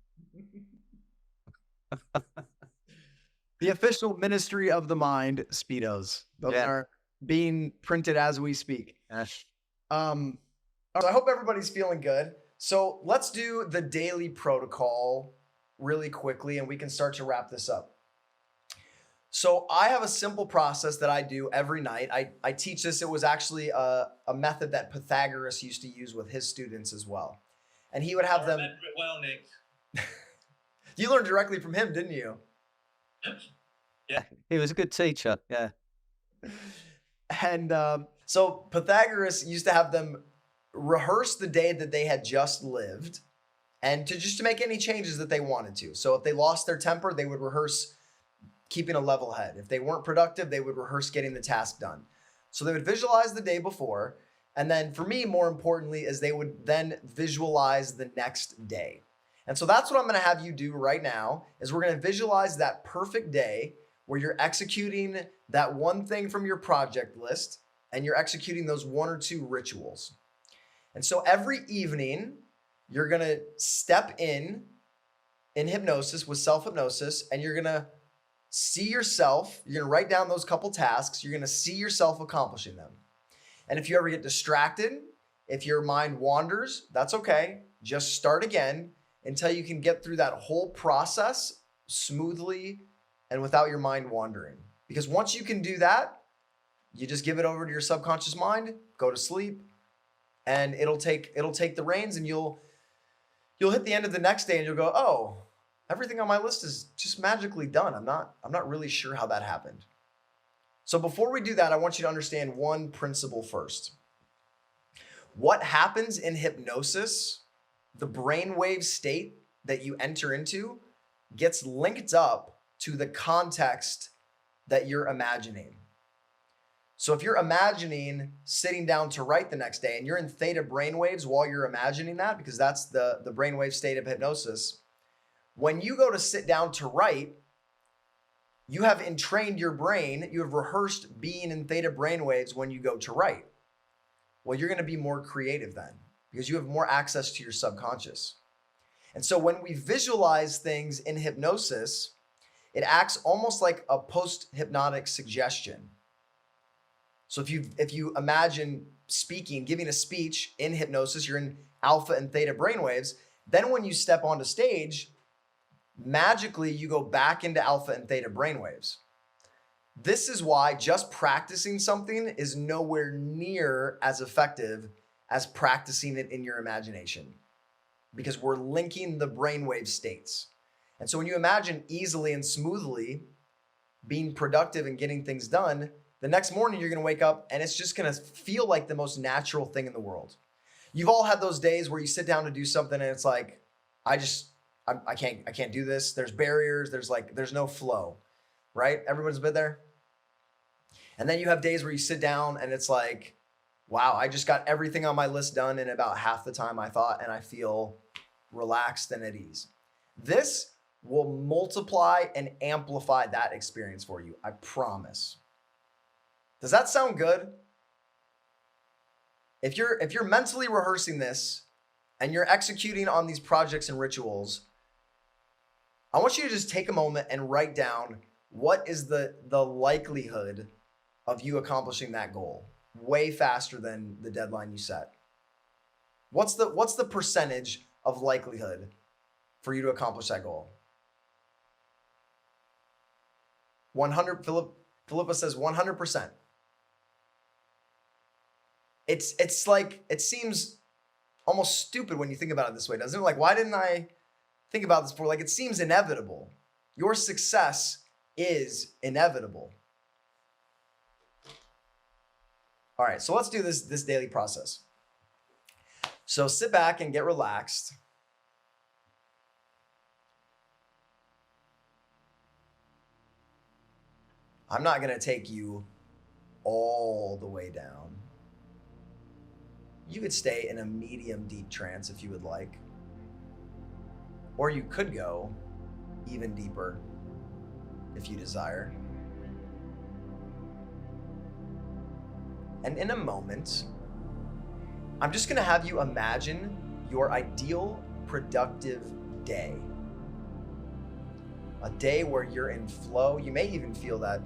The official Ministry of the Mind Speedos. Those are being printed as we speak. Yes. So I hope everybody's feeling good. So let's do the daily protocol really quickly and we can start to wrap this up. So I have a simple process that I do every night. I teach this. It was actually a method that Pythagoras used to use with his students as well. And he would have them... remember it well, Nick. You learned directly from him, didn't you? Yeah. He was a good teacher, yeah. And so Pythagoras used to have them rehearse the day that they had just lived and to make any changes that they wanted to. So if they lost their temper, they would rehearse keeping a level head. If they weren't productive, they would rehearse getting the task done. So they would visualize the day before. And then for me, more importantly, is they would then visualize the next day. And so that's what I'm going to have you do right now is we're going to visualize that perfect day where you're executing that one thing from your project list and you're executing those 1 or 2 rituals. And so every evening, you're going to step in hypnosis with self-hypnosis, and you're going to see yourself, you're going to write down those couple tasks, you're going to see yourself accomplishing them. And if you ever get distracted, if your mind wanders, that's okay. Just start again until you can get through that whole process smoothly and without your mind wandering. Because once you can do that, you just give it over to your subconscious mind, go to sleep, and it'll take the reins, and you'll hit the end of the next day and you'll go, oh, everything on my list is just magically done. I'm not really sure how that happened. So before we do that, I want you to understand one principle first. What happens in hypnosis, the brainwave state that you enter into, gets linked up to the context that you're imagining. So if you're imagining sitting down to write the next day and you're in theta brainwaves while you're imagining that, because that's the brainwave state of hypnosis, when you go to sit down to write, you have entrained your brain, you have rehearsed being in theta brainwaves when you go to write. Well, you're going to be more creative then because you have more access to your subconscious. And so when we visualize things in hypnosis, it acts almost like a post-hypnotic suggestion. So if you imagine speaking, giving a speech in hypnosis, you're in alpha and theta brainwaves, then when you step onto stage, magically you go back into alpha and theta brainwaves. This is why just practicing something is nowhere near as effective as practicing it in your imagination, because we're linking the brainwave states. And so when you imagine easily and smoothly being productive and getting things done, the next morning you're going to wake up and it's just going to feel like the most natural thing in the world. You've all had those days where you sit down to do something and it's like, I can't do this. There's barriers. There's no flow, right? Everyone's been there. And then you have days where you sit down and it's like, wow, I just got everything on my list done in about half the time I thought, and I feel relaxed and at ease. This will multiply and amplify that experience for you. I promise. Does that sound good? If you're mentally rehearsing this and you're executing on these projects and rituals, I want you to just take a moment and write down what is the likelihood of you accomplishing that goal way faster than the deadline you set. What's the percentage of likelihood for you to accomplish that goal? 100. Philippa says 100%. It's like, it seems almost stupid when you think about it this way, doesn't it? Like, why didn't I think about this before? Like, it seems inevitable. Your success is inevitable. All right, so let's do this daily process. So sit back and get relaxed. I'm not going to take you all the way down. You could stay in a medium deep trance if you would like. Or you could go even deeper if you desire. And in a moment, I'm just going to have you imagine your ideal productive day. A day where you're in flow. You may even feel that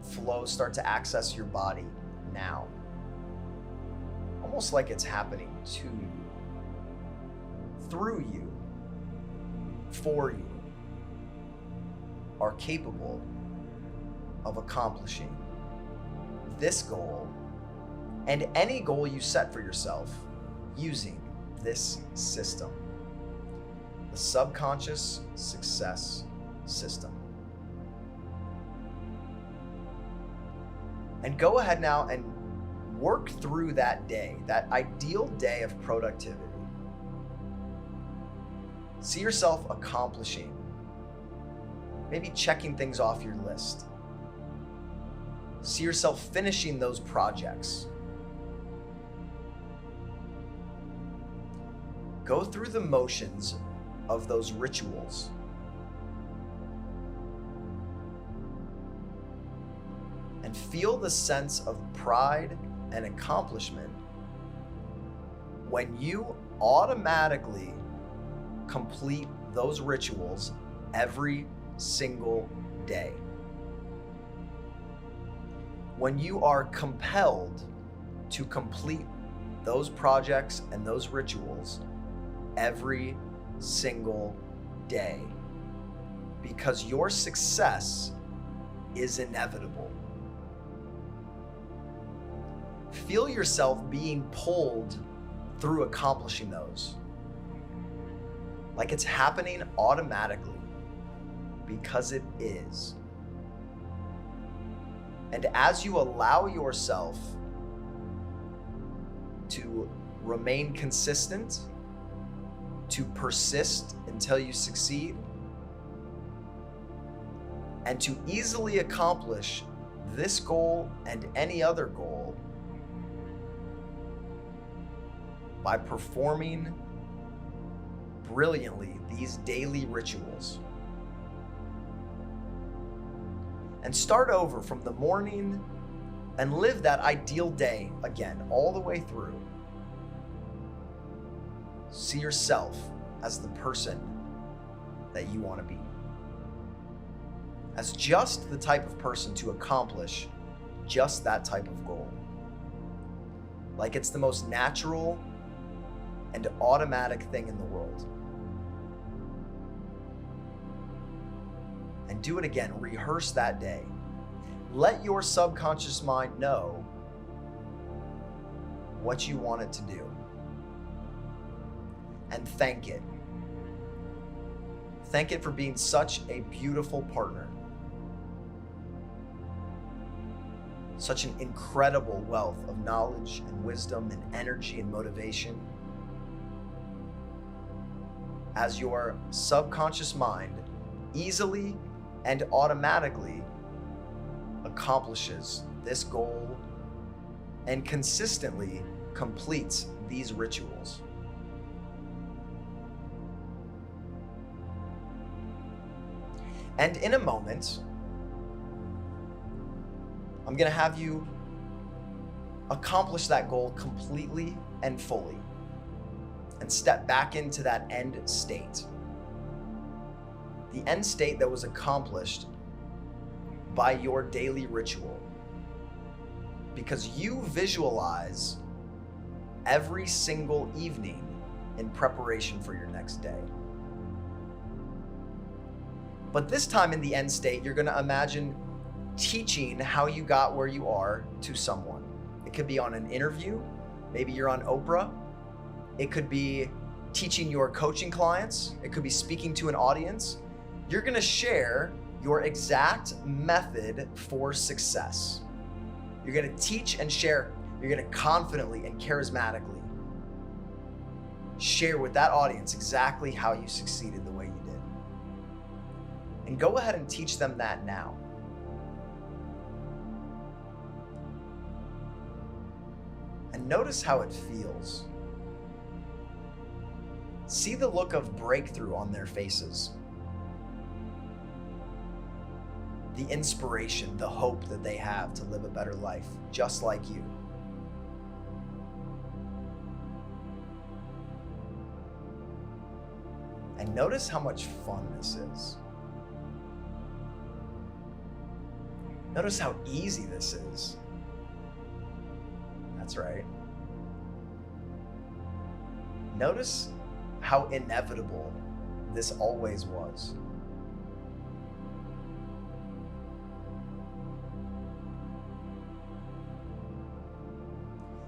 flow start to access your body now. Almost like it's happening to you, through you, for you, are capable of accomplishing this goal and any goal you set for yourself using this system, the subconscious success system. And go ahead now and work through that day, that ideal day of productivity. See yourself accomplishing, maybe checking things off your list. See yourself finishing those projects. Go through the motions of those rituals. And feel the sense of pride and accomplishment when you automatically complete those rituals every single day. When you are compelled to complete those projects and those rituals every single day, because your success is inevitable. Feel yourself being pulled through accomplishing those. Like it's happening automatically, because it is. And as you allow yourself to remain consistent, to persist until you succeed, and to easily accomplish this goal and any other goal by performing brilliantly these daily rituals. And start over from the morning and live that ideal day again, all the way through. See yourself as the person that you want to be. As just the type of person to accomplish just that type of goal. Like it's the most natural and automatic thing in the world. And do it again. Rehearse that day. Let your subconscious mind know what you want it to do. And thank it. Thank it for being such a beautiful partner. Such an incredible wealth of knowledge and wisdom and energy and motivation. As your subconscious mind easily and automatically accomplishes this goal and consistently completes these rituals. And in a moment, I'm going to have you accomplish that goal completely and fully and step back into that end state. The end state that was accomplished by your daily ritual. Because you visualize every single evening in preparation for your next day. But this time in the end state, you're going to imagine teaching how you got where you are to someone. It could be on an interview. Maybe you're on Oprah. It could be teaching your coaching clients. It could be speaking to an audience. You're going to share your exact method for success. You're going to teach and share. You're going to confidently and charismatically share with that audience exactly how you succeeded the way you did. And go ahead and teach them that now. And notice how it feels. See the look of breakthrough on their faces. The inspiration, the hope that they have to live a better life, just like you. And notice how much fun this is. Notice how easy this is. That's right. Notice how inevitable this always was.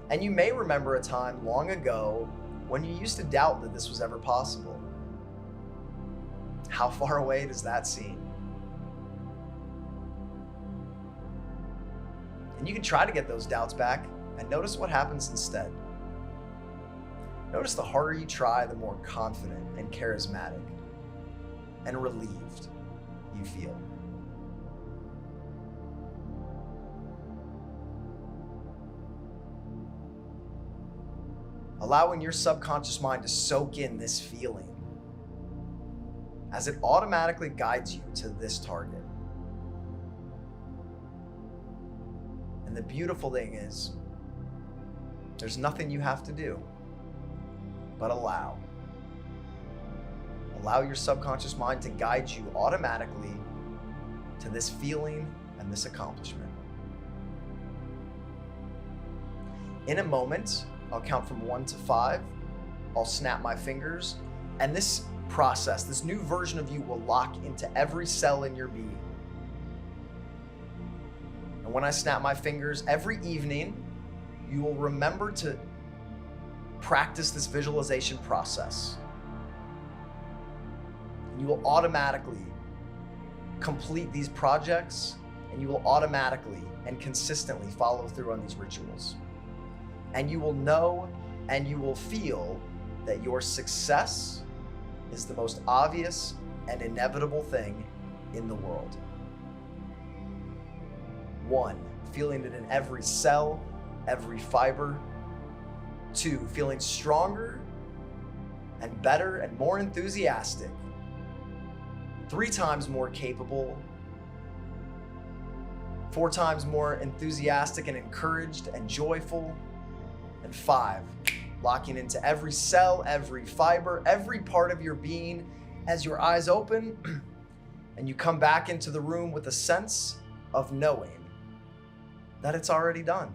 And you may remember a time long ago when you used to doubt that this was ever possible. How far away does that seem? And you can try to get those doubts back and notice what happens instead. Notice the harder you try, the more confident and charismatic and relieved you feel. Allowing your subconscious mind to soak in this feeling as it automatically guides you to this target. And the beautiful thing is, there's nothing you have to do but allow. Allow your subconscious mind to guide you automatically to this feeling and this accomplishment. In a moment, I'll count from 1 to 5. I'll snap my fingers, and this process, this new version of you will lock into every cell in your being. And when I snap my fingers, every evening, you will remember to practice this visualization process. You will automatically complete these projects, and you will automatically and consistently follow through on these rituals. And you will know and you will feel that your success is the most obvious and inevitable thing in the world. 1, feeling it in every cell, every fiber. 2, feeling stronger and better and more enthusiastic. 3 times more capable. 4 times more enthusiastic and encouraged and joyful. And 5, locking into every cell, every fiber, every part of your being as your eyes open and you come back into the room with a sense of knowing that it's already done.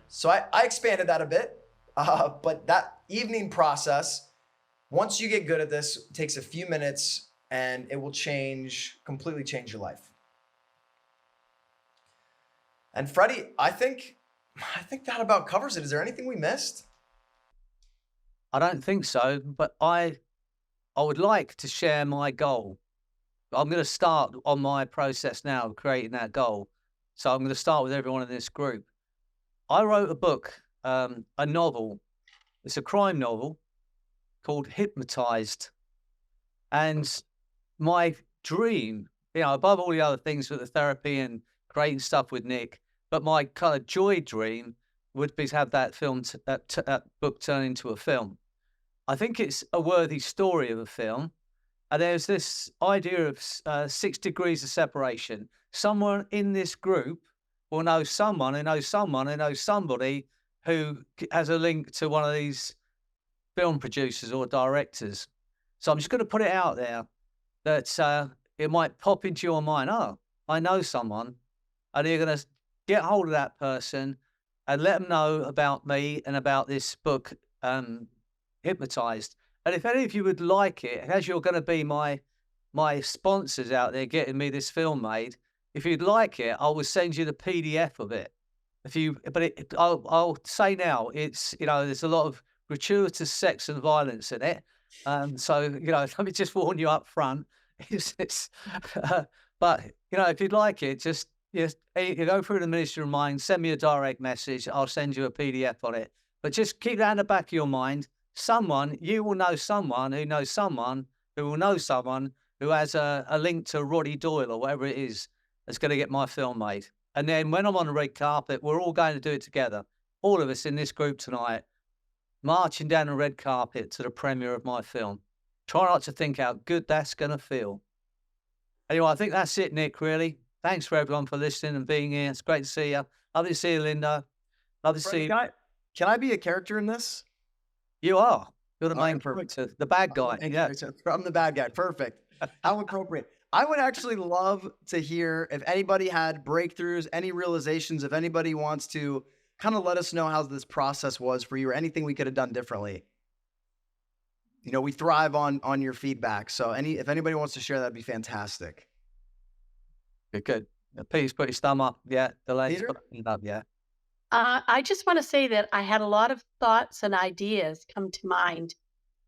So I expanded that a bit, but that evening process, once you get good at this, takes a few minutes and it will completely change your life. And Freddie, I think that about covers it. Is there anything we missed? I don't think so, but I would like to share my goal. I'm going to start on my process now of creating that goal. So I'm going to start with everyone in this group. I wrote a book, a novel. It's a crime novel called Hypnotized. And my dream, above all the other things with the therapy and creating stuff with Nick, but my kind of joy dream would be to have that that book turn into a film. I think it's a worthy story of a film. And there's this idea of 6 degrees of separation. Someone in this group will know someone who knows someone who knows somebody who has a link to one of these film producers or directors. So I'm just going to put it out there that it might pop into your mind, oh, I know someone, and you're going to get hold of that person and let them know about me and about this book, Hypnotized. And if any of you would like it, as you're going to be my sponsors out there getting me this film made, if you'd like it, I will send you the PDF of it. I'll say now, it's, there's a lot of gratuitous sex and violence in it. So, let me just warn you up front. But, if you'd like it, just you go through the Ministry of Mind, send me a direct message. I'll send you a PDF on it. But just keep that in the back of your mind. You will know someone who knows someone who will know someone who has a link to Roddy Doyle or whatever it is that's going to get my film made. And then when I'm on the red carpet, we're all going to do it together. All of us in this group tonight, marching down the red carpet to the premiere of my film. Try not to think how good that's going to feel. Anyway, I think that's it, Nick, really. Thanks for everyone for listening and being here. It's great to see you. Lovely to see you, Linda. Love to see you. Can I be a character in this? You are. You're the main perfect. character, the bad guy. Yeah, I'm the bad guy. Perfect. How appropriate. I would actually love to hear if anybody had breakthroughs, any realizations, if anybody wants to kind of let us know how this process was for you or anything we could have done differently. We thrive on your feedback. So if anybody wants to share, that'd be fantastic. Good. Peter's put his thumb up. Yeah. The lady's Peter? put his thumb up. Yeah. I just want to say that I had a lot of thoughts and ideas come to mind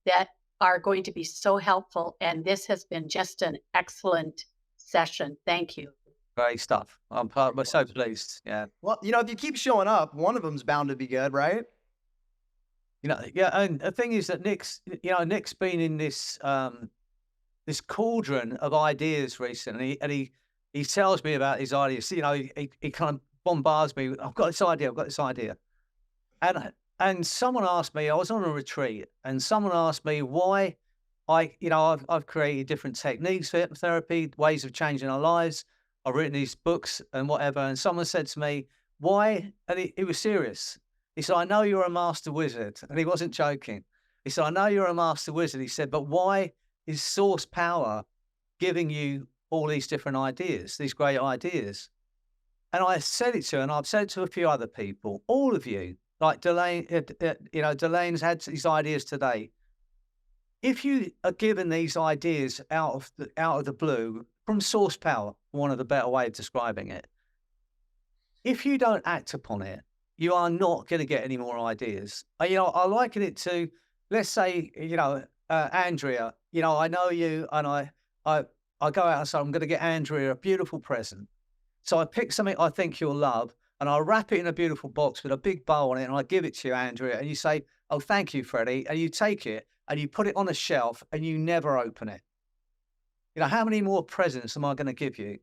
that are going to be so helpful. And this has been just an excellent session. Thank you. Great stuff. We're so pleased. Yeah. Well, if you keep showing up, one of them's bound to be good, right? Yeah. And the thing is that Nick's been in this this cauldron of ideas recently, and he tells me about his ideas. He kind of bombards me. I've got this idea. I've got this idea. And someone asked me, I was on a retreat, and someone asked me why I've created different techniques for hypnotherapy, ways of changing our lives. I've written these books and whatever. And someone said to me, why? And he was serious. He said, I know you're a master wizard. And he wasn't joking. He said, I know you're a master wizard. He said, but why is source power giving you all these different ideas, these great ideas? And I said it to her, and I've said it to a few other people, all of you, like Delane, Delane's had these ideas today. If you are given these ideas out of the blue from source power, one of the better way of describing it, if you don't act upon it, you are not going to get any more ideas. I liken it to, let's say, Andrea, I know you, and I go out and say, I'm going to get Andrea a beautiful present. So I pick something I think you'll love, and I wrap it in a beautiful box with a big bow on it, and I give it to you, Andrea, and you say, oh, thank you, Freddie. And you take it and you put it on a shelf and you never open it. How many more presents am I going to give you?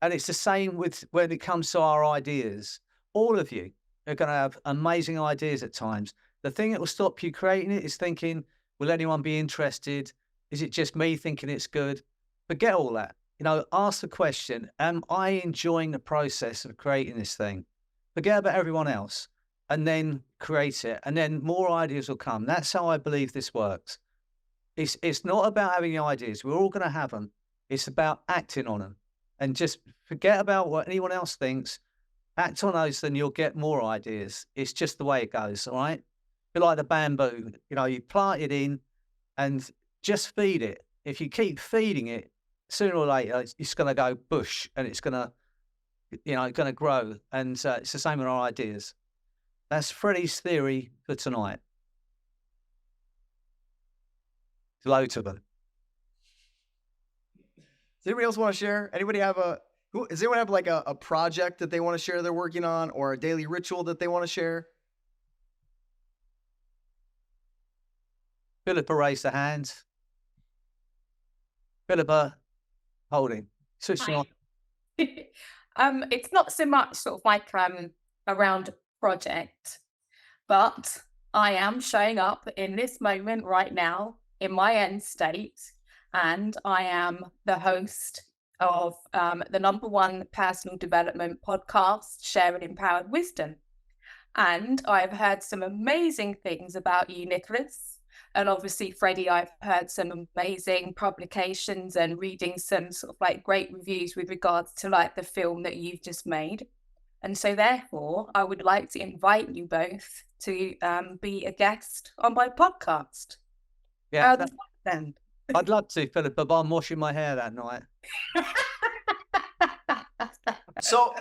And it's the same with when it comes to our ideas. All of you are going to have amazing ideas at times. The thing that will stop you creating it is thinking, will anyone be interested? Is it just me thinking it's good? Forget all that. Ask the question, am I enjoying the process of creating this thing? Forget about everyone else and then create it. And then more ideas will come. That's how I believe this works. It's not about having the ideas. We're all going to have them. It's about acting on them. And just forget about what anyone else thinks. Act on those, then you'll get more ideas. It's just the way it goes, all right? Be like the bamboo. You plant it in and just feed it. If you keep feeding it, sooner or later, it's going to go bush, and it's going to grow. And it's the same with our ideas. That's Freddie's theory for tonight. Loads of them. Does anybody else want to share? Does anyone have like a project that they want to share they're working on, or a daily ritual that they want to share? Philippa raised her hand. Philippa, holding. Switching on. It's not so much sort of like around a project, but I am showing up in this moment right now in my end state, and I am the host of the #1 personal development podcast, Sharing Empowered Wisdom. And I've heard some amazing things about you, Nicholas. And obviously, Freddie, I've heard some amazing publications and reading some sort of like great reviews with regards to like the film that you've just made. And so therefore, I would like to invite you both to be a guest on my podcast. Yeah, then. I'd love to, Philippa, but I'm washing my hair that night. So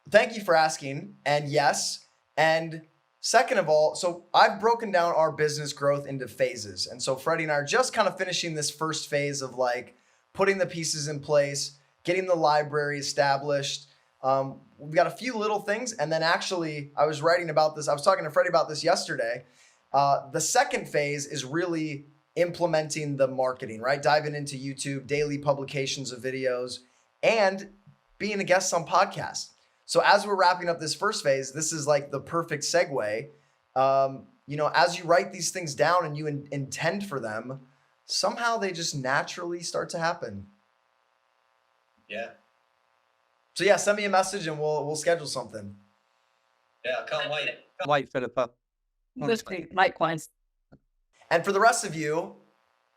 thank you for asking. And yes. And second of all, so I've broken down our business growth into phases. And so Freddie and I are just kind of finishing this first phase of like putting the pieces in place, getting the library established. We've got a few little things. And then actually I was writing about this. I was talking to Freddie about this yesterday. The second phase is really implementing the marketing, right? Diving into YouTube, daily publications of videos, and being a guest on podcasts. So as we're wrapping up this first phase, this is like the perfect segue. As you write these things down and you intend for them, somehow they just naturally start to happen. Yeah. So yeah, send me a message and we'll schedule something. Yeah, I can't wait. Wait, Philippa. Likewise. And for the rest of you,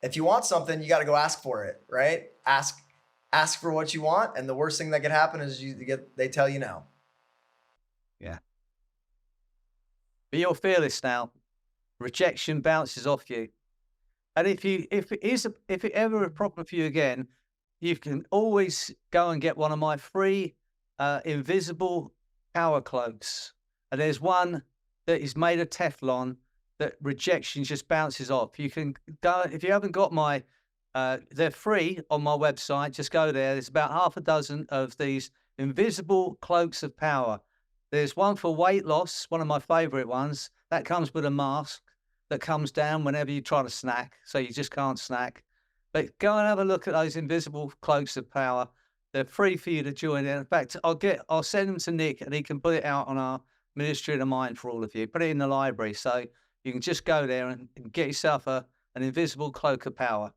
if you want something, you got to go ask for it, right? Ask for what you want, and the worst thing that could happen is they tell you no. Yeah. But you're fearless now. Rejection bounces off you. And if it ever a problem for you again, you can always go and get one of my free invisible power cloaks. And there's one that is made of Teflon that rejection just bounces off. You can go, if you haven't got my, they're free on my website. Just go there. There's about half a dozen of these invisible cloaks of power. There's one for weight loss, one of my favorite ones. That comes with a mask that comes down whenever you try to snack, so you just can't snack. But go and have a look at those invisible cloaks of power. They're free for you to join in. In fact, I'll send them to Nick, and he can put it out on our Ministry of the Mind for all of you. Put it in the library, so you can just go there and get yourself an invisible cloak of power.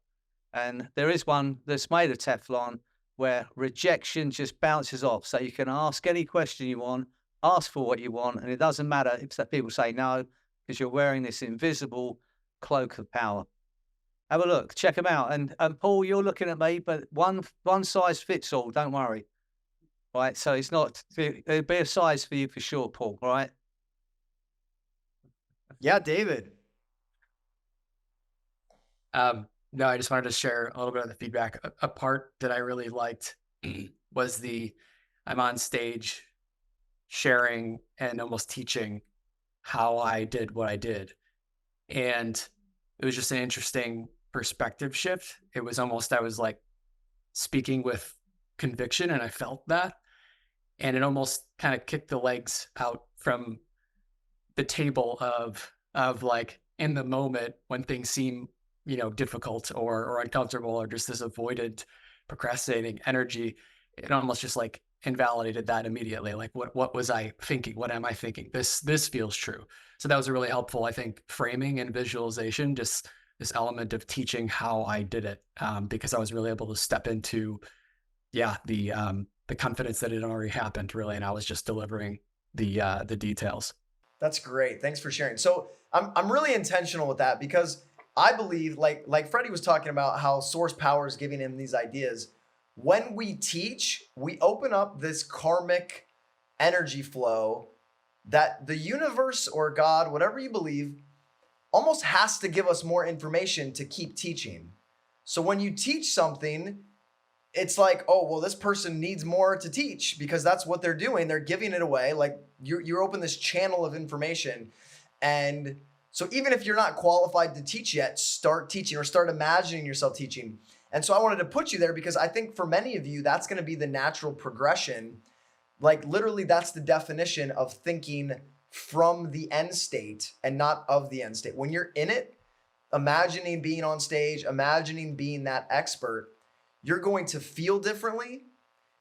And there is one that's made of Teflon where rejection just bounces off. So you can ask any question you want, ask for what you want, and it doesn't matter if that people say no, because you're wearing this invisible cloak of power. Have a look, check them out. And Paul, you're looking at me, but one size fits all, don't worry. Right, so it's not, there'll be a size for you for sure, Paul, all right? Yeah, David. No, I just wanted to share a little bit of the feedback. A part that I really liked was I'm on stage sharing and almost teaching how I did what I did. And it was just an interesting perspective shift. It was almost, I was like speaking with conviction, and I felt that. And it almost kind of kicked the legs out from the table of like in the moment when things seem, difficult or uncomfortable, or just this avoided procrastinating energy. It almost just like invalidated that immediately. Like, what was I thinking? What am I thinking? This feels true. So that was a really helpful, I think, framing and visualization, just this element of teaching how I did it, because I was really able to step into, the confidence that it already happened, really, and I was just delivering the details. That's great. Thanks for sharing. So I'm really intentional with that, because I believe, like Freddie was talking about, how source power is giving him these ideas. When we teach, we open up this karmic energy flow that the universe or God, whatever you believe, almost has to give us more information to keep teaching. So when you teach something, it's like, oh, well, this person needs more to teach, because that's what they're doing. They're giving it away. Like you're open this channel of information. And so even if you're not qualified to teach yet, start teaching or start imagining yourself teaching. And so I wanted to put you there because I think for many of you, that's going to be the natural progression. Like literally, that's the definition of thinking from the end state and not of the end state. When you're in it, imagining being on stage, imagining being that expert, you're going to feel differently.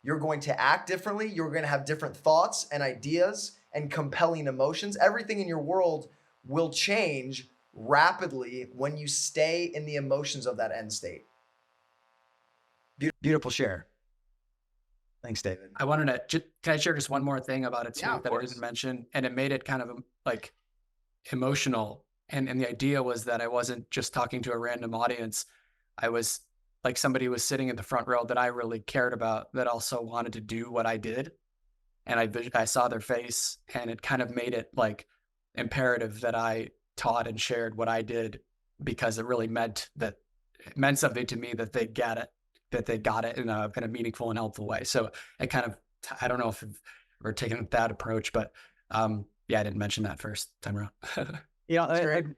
You're going to act differently. You're going to have different thoughts and ideas and compelling emotions. Everything in your world will change rapidly when you stay in the emotions of that end state. Beautiful share. Thanks, David. I wanted to, can I share just one more thing about it too, Yeah, of that I course. didn't mention? And it made it kind of like emotional. And the idea was that I wasn't just talking to a random audience. I was like, somebody was sitting in the front row that I really cared about, that also wanted to do what I did. And I saw their face, and it kind of made it like imperative that I taught and shared what I did, because it really meant something to me that they got it in a meaningful and helpful way. So it kind of, I don't know if we're taking that approach, but I didn't mention that first time around. What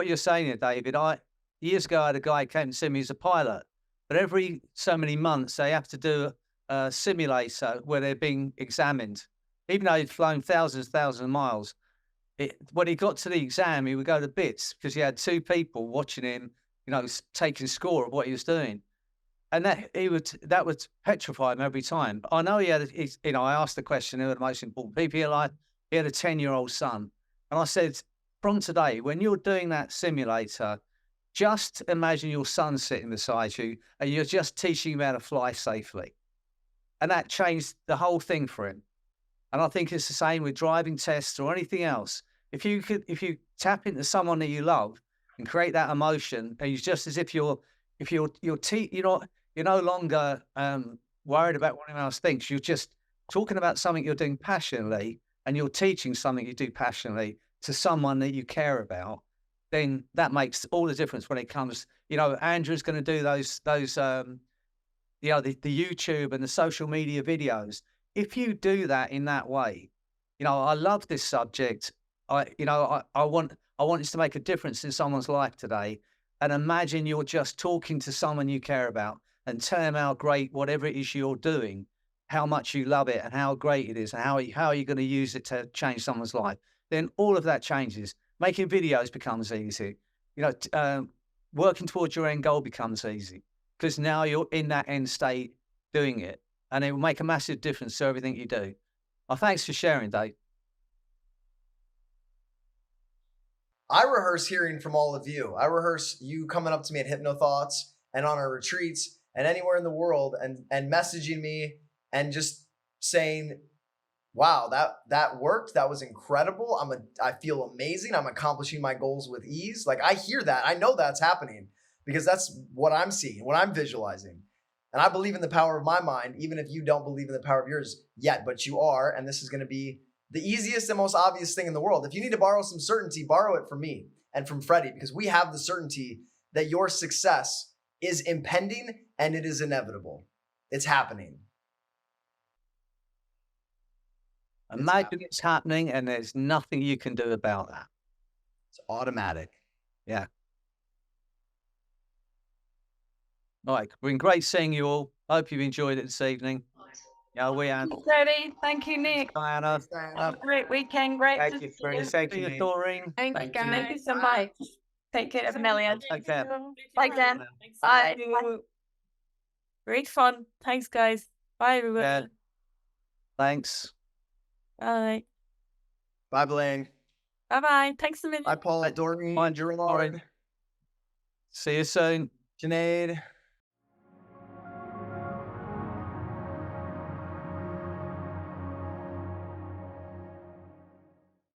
you're saying here, David, years ago, I had a guy who came to see me as a pilot, but every so many months they have to do a simulator where they're being examined, even though he'd flown thousands of miles. When he got to the exam, he would go to bits because he had two people watching him, taking score of what he was doing. And that would petrify him every time. But I know I asked the question, who are the most important people in your life? He had a 10-year-old son. And I said, from today, when you're doing that simulator, just imagine your son sitting beside you and you're just teaching him how to fly safely. And that changed the whole thing for him. And I think it's the same with driving tests or anything else. If you tap into someone that you love and create that emotion, and it's just as if you're no longer worried about what anyone else thinks. You're just talking about something you're doing passionately, and you're teaching something you do passionately to someone that you care about. Then that makes all the difference when it comes. Andrew's going to do those the YouTube and the social media videos. If you do that in that way, I love this subject. I want this to make a difference in someone's life today. And imagine you're just talking to someone you care about and tell them how great whatever it is you're doing, how much you love it and how great it is and how are you going to use it to change someone's life. Then all of that changes. Making videos becomes easy. Working towards your end goal becomes easy because now you're in that end state doing it, and it will make a massive difference to everything you do. Thanks for sharing, Dave. I rehearse hearing from all of you. I rehearse you coming up to me at Hypno Thoughts and on our retreats and anywhere in the world and messaging me and just saying, wow, that worked. That was incredible. I feel amazing. I'm accomplishing my goals with ease. Like, I hear that. I know that's happening because that's what I'm seeing, what I'm visualizing. And I believe in the power of my mind, even if you don't believe in the power of yours yet, but you are. And this is going to be the easiest and most obvious thing in the world. If you need to borrow some certainty, borrow it from me and from Freddie, because we have the certainty that your success is impending and it is inevitable. It's happening. Imagine it's happening and there's nothing you can do about that. It's automatic. Yeah. All right. Been great seeing you all. Hope you've enjoyed it this evening. Yeah, we have. Freddie. Thank you, Nick. Diana. Have a great weekend. Great Thank to you, see Freddie. you. Thank See you, you, Nate. Doreen. Thank Thank you. you. Thank you so much. Take care, Amelia. Take care. Bye, Dan. Bye. Great fun. Thanks, guys. Bye, everyone. Yeah. Thanks. Bye. Bye, Blaine. Bye-bye. Thanks a minute. Bye, Paul. Doreen. Bye, Gerard. See you soon. Sinead.